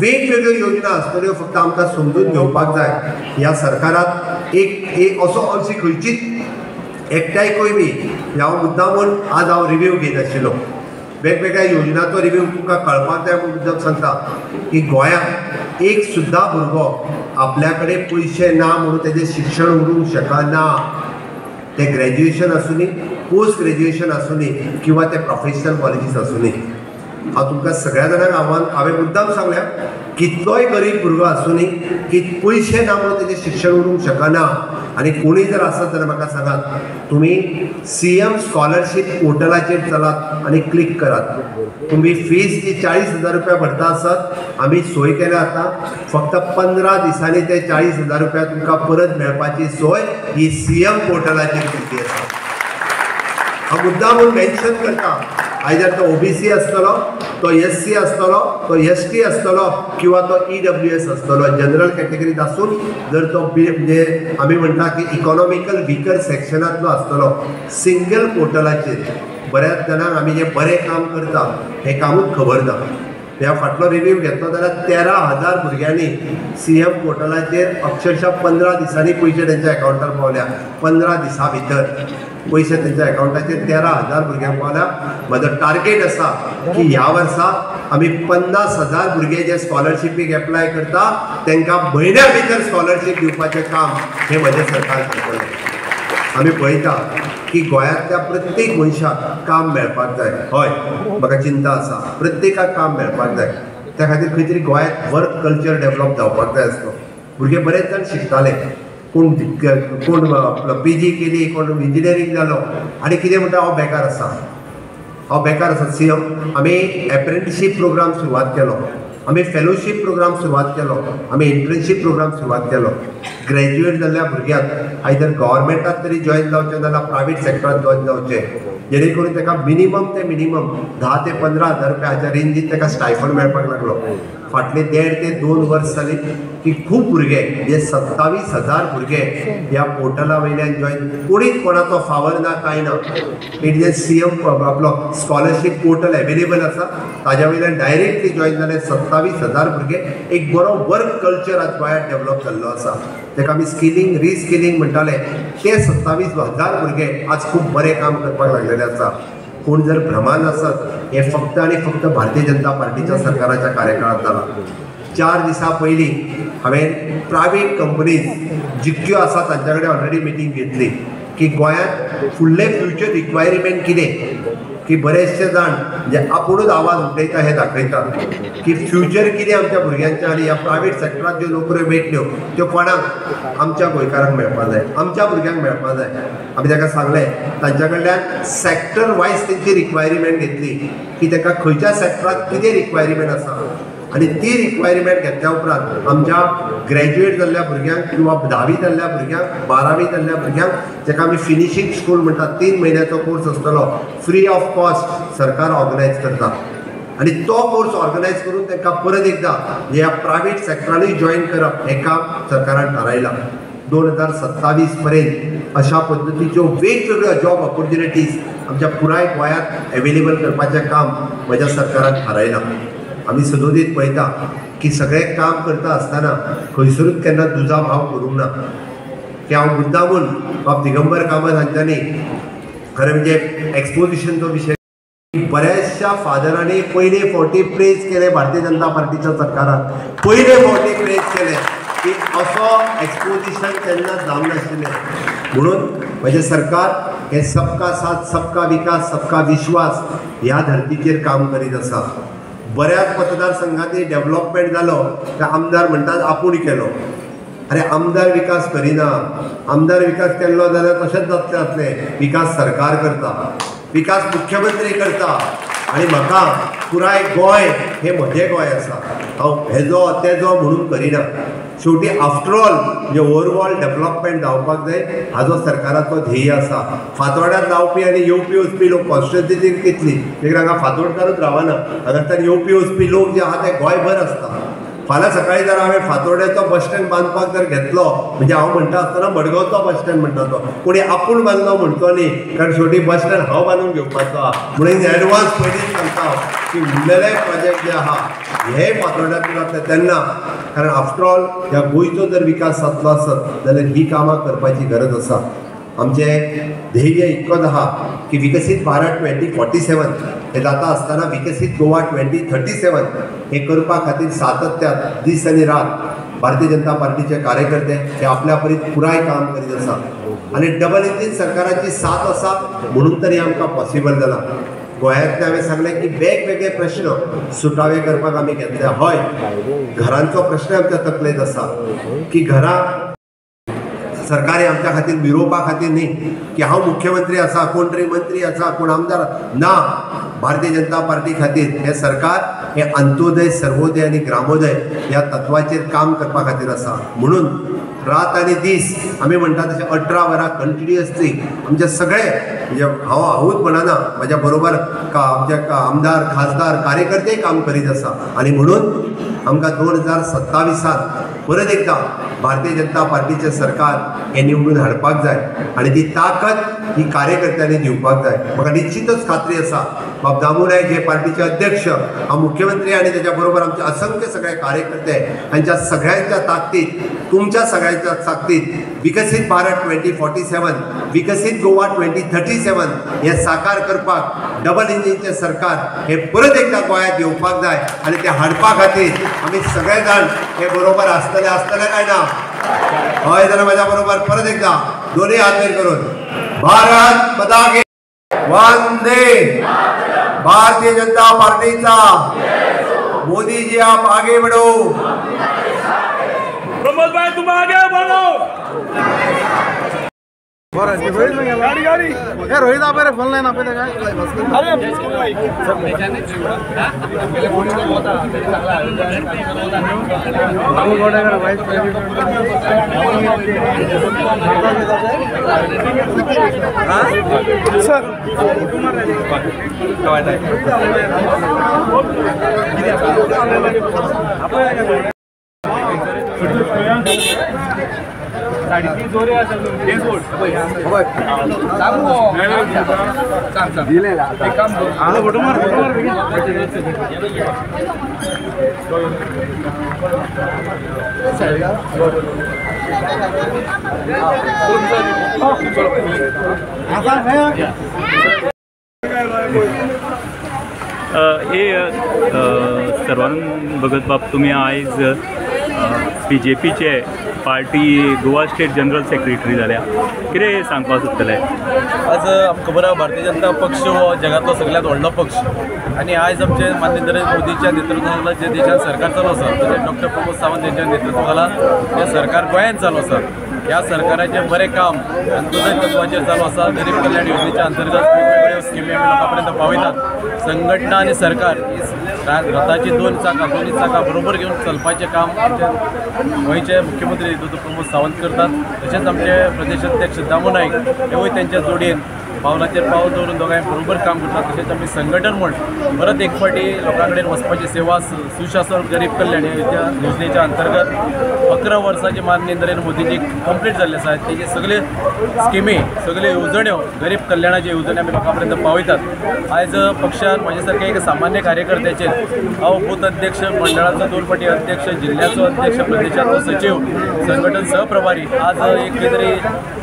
वेगवेगळ्यो योजना आसतल्यो, फक्त आमकां समजून घेवपाक जाय. ह्या सरकारात एक अशी खंयचीच एकट्यायकूय बी हांव मुद्दामून आज हांव रिव्ह्यू घेत आशिल्लो. वेगवेगळ्या योजनांचो रिव्ह्यू तुमकां कळपाक जाय मुद्दम सांगता की गोंयांत एक सुद्दां भुरगो आपल्या कडेन पयशे ना म्हणून तेजें शिक्षण उरूंक शकना. ते ग्रॅज्युएशन आसूं दी, पोस्ट ग्रॅज्युएशन आसूं दी किंवा ते प्रोफेशनल कॉलेजीस आसूं दी. हांव तुमकां सगळ्या जाणांक हांवें मुद्दाम सांगल्या, कितलोय गरीब भुरगो आसूं दी, की पयशे ना म्हणून तेजें शिक्षण उरूंक शकना. आनी कोणीय जर आसत जाल्यार म्हाका सांगात, तुमी CM स्कॉलरशीप पोर्टलाचेर चलात आनी क्लिक करात. तुम्ही फीज जी 40,000 रुपया भरता आसत, आमी सोय केल्या आतां. फक्त 15 दिसांनी ते 40,000 रुपया तुमकां परत मेळपाची सोय ही CM पोर्टलाचेर केल्ली आसा. हांव मुद्दाम म्हणून मेन्शन करता, आयदर तो OBC आसतलो, तो SC आसतलो, तो ST आसतलो किंवा तो EWS आसतलो, जनरल कॅटेगरीत आसून जर तो म्हणजे आमी म्हणटा की इकॉनॉमिकल विकर सेक्शनांतलो आसतलो, सिंगल पोर्टलाचेर बऱ्याच जाणांक आमी जे बरें काम करता हें कामूच खबर ना. ह्या फाटलो रिव्ह्यू घेतलो जाल्यार 13,000 भुरग्यांनी CM पोर्टलाचेर अक्षरशः 15 दिसांनी पयशे तेंच्या अकाउंटार पावल्या. 15 दिसां भितर पयशे तेंच्या अकाउंटाचेर 13,000 भुरग्यांक पावल्या. म्हजो टार्गेट आसा की ह्या वर्सा आमी 50,000 भुरगे जे स्कॉलरशिपीक एप्लाय करता तांकां म्हयन्या भितर स्कॉलरशीप दिवपाचें काम हें म्हजें सरकार करतलें. आमी पळयता की गोंयांतल्या प्रत्येक मनशाक काम मेळपाक जाय. हय, म्हाका चिंता आसा, प्रत्येकाक काम मेळपाक जाय. त्या खातीर खंय तरी गोंयांत वर्क कल्चर डेवलप जावपाक जाय आसलो. भुरगे बरेच जाण शिकताले, कोण PG केली, कोण इंजिनियरींग जालो आनी कितें म्हणटा हांव बेकार आसा. CM आमी एप्रेंटिसशीप प्रोग्राम सुरवात केलो, आमी फेलोशीप प्रोग्राम सुरवात केलो, आमी इंटर्नशीप प्रोग्राम सुरवात केलो. ग्रॅज्युएट जाल्ल्या भुरग्यांक आयदर गव्हर्मेंटात तरी जॉईन जावचें नाजाल्यार प्रायवेट सेक्टरांत जॉईन जावचें, जेणे करून ताका मिनिमम 10 ते 15,000 रुपया हाच्या रेंजीत ताका स्टायफंड मेळपाक लागलो. फाटले 1.5 ते 2 वर्स जाली की खूब भुरगे जे 27,000 भुरगे ह्या पोर्टला वयल्यान जॉईन, कोणीच कोणाचो फावर ना कांय ना. इट इज CM आपलो स्कॉलरशीप पोर्टल एवेलेबल आसा, ताज्या वयल्यान डायरेक्टली जॉईन जाले 27,000 भुरगे. एक बरो वर्क कल्चर आज गोंयांत डेवलप जाल्लो आसा, ताका आमी स्किलिंग रिस्किलिंग म्हणटाले. ते 27,000 भुरगे आज खूब बरें काम करपाक लागलेले आसा. कोण जर भ्रमान आसत, हे फक्त आनी फक्त भारतीय जनता पार्टीच्या सरकाराच्या कार्यकाळात जाला. 4 दिसां पयलीं हांवें प्रायवेट कंपनीज जितक्यो आसा तांच्या कडेन ऑलरेडी मिटींग घेतली की गोंयांत फुडले फ्युचर रिक्वायरमेंट कितें, की बरेचशे जाण जे आपुणूच आवाज उठयता हे दाखयता की फ्युचर कितें आमच्या भुरग्यांचें आनी ह्या प्रायवेट सेक्टरांत ज्यो नोकऱ्यो मेळटल्यो त्यो कोणाक, आमच्या गोंयकारांक मेळपाक जाय, आमच्या भुरग्यांक मेळपाक जाय. आमी ताका सांगलें, तांच्या कडल्यान सेक्टर वायज तेंची रिक्वायरमेंट घेतली की ताका खंयच्या सेक्टरांत कितें रिक्वायरमेंट आसा आनी ती रिक्वायरमेंट घेतल्या उपरांत आमच्या ग्रॅज्युएट जाल्ल्या भुरग्यांक किंवा 10वी जाल्ल्या भुरग्यांक, 12वी जाल्ल्या भुरग्यांक, जाका आमी फिनिशिंग स्कूल म्हणटात, 3 म्हयन्याचो कोर्स आसतलो, फ्री ऑफ कॉस्ट सरकार ऑर्गनायज करता. आनी तो कोर्स ऑर्गनायज करून तांकां परत एकदां ह्या प्रायवेट सेक्टरानूय जॉईन करप हें काम सरकारान थारायलां. 2027 पर्यंत अशा पद्दतीच्यो वेगवेगळ्यो जॉब ऑपॉर्च्युनिटीज आमच्या पुराय गोंयांत एवेलेबल करपाचें काम म्हज्या सरकारान थारायलां. आमी सदोदीत पळयता की सगळें काम करता आसतना खंयसरूच केन्ना दुजा भाव करूंक ना. की हांव मुद्दामून बाब दिगंबर कामत हांच्यांनी खरें म्हणजे एक्सपोजिशनचो विशय बऱ्याचशा फादरांनी पयले फावटी प्रेज केले भारतीय जनता पार्टीच्या सरकारान, पयले फावटी प्रेज केले की असो एक्सपोजिशन केन्ना जावंक नाशिल्लें. म्हणून म्हजें सरकार हे सबका साथ सबका विकास सबका विश्वास ह्या धर्तीचेर काम करीत आसा. बऱ्याच मतदारसंघांनी डेव्हलपमेंट जालो ते आमदार म्हणटात आपूण केलो. अरे आमदार विकास करिना. आमदार विकास केल्लो जाल्यार तशेंच जातलें. विकास सरकार करता, विकास मुख्यमंत्री करता. आणि म्हाका पुराय गोंय हे म्हजें गोंय आसा. हांव हेजो तेजो म्हणून करिना. शेवटी आफ्टर ऑल म्हणजे ओवरऑल डेव्हलपमेंट जावपाक जाय हाजो सरकाराचो ध्येय आसा. फातोड्यांत रावपी आनी येवपी वचपी लोक कॉन्स्टिट्युएन्सीक कितली एक हांगा फातोडकारूच रावना. हांगाच्यान येवपी वचपी लोक जे आहा ते गोंयभर आसता. फाल्यां सकाळीं जर हांवें फातोड्याचो बस स्टँड बांदपाक जर घेतलो म्हणजे हांव म्हणटा आसतना मडगांवचो बस स्टँड म्हणटा तो कोणी आपूण बांदलो म्हणटो न्ही. कारण शेवटी बस स्टँड हांव बांदून घेवपाचो आहा. म्हणून एडवान्स पयलींच सांगता की उरलेले प्रोजेक्ट जे आहा हे फातोड्यांत जातले तेन्ना. कारण आफ्टर ऑल ह्या गोंयचो जर विकास जातलो आसत जाल्यार ही कामां करपाची गरज आसा. आमचें ध्येय इतकोच आहा की विकसीत भारत 2047 हे जाता आसतना विकसीत गोवा 2037 हे करपा खातीर सातत्यान दीस आनी रात भारतीय जनता पार्टीचे कार्यकर्ते हे आपल्या परीत पुराय काम करीत आसा. आनी डबल इंजीन सरकाराची साथ आसा म्हणून तरी आमकां पॉसिबल जाला. गोंयांतले हांवें सांगलें की वेगवेगळे प्रश्न सुटावे करपाक आमी घेतले. हय, घरांचो प्रश्न आमच्या तकलेंत आसा की घरां सरकारे आमच्या खातीर मिरोवपा खातीर न्ही की हांव मुख्यमंत्री आसा कोण तरी मंत्री आसा कोण आमदार ना. भारतीय जनता पार्टी खातीर हे सरकार हे अंत्योदय सर्वोदय आनी ग्रामोदय ह्या तत्वाचेर काम करपा खातीर आसा. म्हणून रात आनी दीस आमी म्हणटा तशें 18 वरां कंटिन्युअसली आमचे सगळे म्हणजे हांवूच म्हणना म्हाज्या बरोबर आमचे आमदार खासदार कार्यकर्तेय काम करीत आसा. आनी म्हणून आमकां 2027 परत एकदा भारतीय जनता पार्टीचे सरकार हे निवडून हाडपाक जाय आनी ती ताकद ही कार्यकर्त्यांनी दिवपाक जाय. म्हाका निश्चितच खात्री आसा बाब दामू नायक हे पार्टीचे अध्यक्ष हांव मुख्यमंत्री आनी तेच्या बरोबर आमचे असंख्य सगळे कार्यकर्ते हांच्या सगळ्यांच्या ताकदीत तुमच्या सगळ्यांच्या ताकदीत विकसीत भारत 2047 विकसीत गोवा 2037 हे साकार करपाक डबल इंजिनचे सरकार हे परत एकदा गोंयांत येवपाक जाय आनी ते हाडपा खातीर आमी सगळे जाण हे बरोबर आसतले काय ना. हय जाल्यार म्हाज्या बरोबर परत एकदा दोन्ही हात वयर करून भारत माता की वंदे. भारतीय जनता पार्टीचा मोदी जी आप आगे बढ़ो. प्रमोद भाई तुम आगे बढ़ो. गाड़ी गाड़ी ए रोहित आप रे फोन लाइन आपे काय अरे Babu Godekar vice president sir Sarvanand Bhagat बाब तुम्ही आज BJPचे party Goa state general secretary जाल्या. कितें सांगपाक सोदतले? आज आमकां खबर आहा भारतीय जनता पक्ष हो जगातलो सगळ्यांत व्हडलो पक्ष आनी आयज आमचे माननीय नरेंद्र मोदीच्या नेतृत्वाखाला जे देशात सरकार चालू आसा तशेंच डॉक्टर प्रमोद सावंत यांच्या नेतृत्वाखाला हे सरकार गोंयांत चालू आसा. ह्या सरकाराचें बरें काम अंत्योदय तत्वाचेर चालू आसा. गरीब कल्याण योजनेच्या अंतर्गत वेगवेगळ्यो स्किमी आमी लोकां पर्यंत पावयतात. संघटना आनी सरकार रथाची दोन्ही चाकां बरोबर घेवन चलपाचें काम गोंयचे मुख्यमंत्री डॉक्टर प्रमोद सावंत करतात. तशेंच आमचे प्रदेशाध्यक्ष दामू नायक हेवूय तेंच्या जोडयेन पावलाचेर पावल दवरून दोगांय बरोबर काम करतात. तशेंच आमी संघटन म्हण परत एक फावटी लोकां कडेन वचपाची सेवा सुशासन गरीब कल्याण योजनेच्या अंतर्गत 11 वर्सांची माननीय नरेंद्र मोदीजी कंप्लीट जाल्ले आसा. तेजे सगळे स्किमी सगळ्यो येवजण्यो गरीब कल्याणाच्यो येवजण्यो आमी लोकां पर्यंत पावयतात. आयज पक्षान म्हाजे सारके एक सामान्य कार्यकर्त्याचेर हांव बूथ अध्यक्ष मंडळाचो 2 फावटी अध्यक्ष जिल्ह्याचो अध्यक्ष प्रदेशाचो सचिव संघटन सहप्रभारी आज एक तरी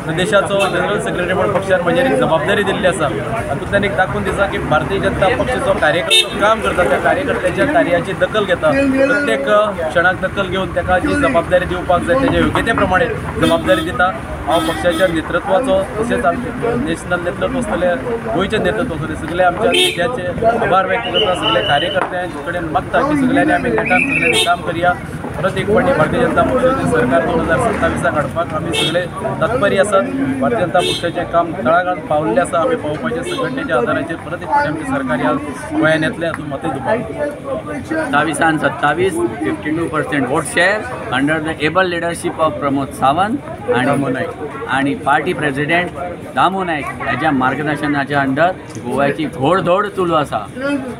प्रदेशाचो जनरल सेक्रेटरी म्हणून पक्षान म्हजेर एक जबाबदारी जबाबदारी दिल्ली आसा हातूंतल्यान एक दाखवून दिसा की भारतीय जनता पक्ष जो कार्यकर्तो काम करता त्या कार्यकर्त्याच्या कार्याची दखल घेता प्रत्येक क्षणाक दखल घेवन ताका जी जबाबदारी दिवपाक जाय तेच्या योग्यते प्रमाणे जबाबदारी दिता। हांव पक्षाच्या नेतृत्वाचो तशेंच नॅशनल नेतृत्व आसतले गोंयचे नेतृत्व आसतले सगळे आमच्या नेत्याचे आभार व्यक्त करता। सगळे कार्यकर्त्यांचे कडेन मागता की सगळ्यांनी आमी नेटान सगळ्यांनी काम करया। परत एक फावटी भारतीय जनता पक्षाचे सरकार 2027 हाडपाक आमी सगळे तत्परी आसात। भारतीय जनता पक्षाचें काम तळागाळात पावल्लें आसा। आमी पावोवपाचे संघटनेच्या आदाराचेर परत एक फावटी आमचें सरकार ह्या गोंयांत येतलें हातूंत मतूय दिवपाक। 27 52% vote share under the able leadership of Pramod Sawant आणि पार्टी प्रेसिडेंट दामू नायक ह्याच्या मार्गदर्शनाच्या अंडर गोव्याची घोडदौड चालू आसा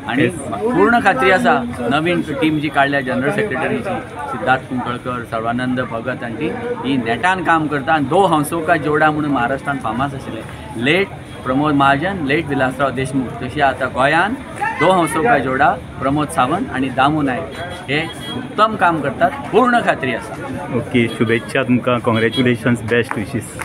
आणि पूर्ण खात्री आसा नवीन टीम जी काडल्या जनरल सेक्रेटरीची सिद्धार्थ कुंकळकर सर्वानंद भगत आणि ही नेटान काम करता आणि दो हंसों का जोडा म्हणून महाराष्ट्रात फामास आशिल्ले लेट प्रमोद महाजन लेट विलासराव देशमुख तशी आता गोंयान दो हंसों का जोडा प्रमोद सावंत आणि दामू नायक हे उत्तम काम करतात पूर्ण खात्री आसा। ओके शुभेच्छा तुमकां congratulations best wishes.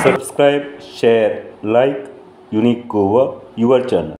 Subscribe, share, like Unique Goa, your channel.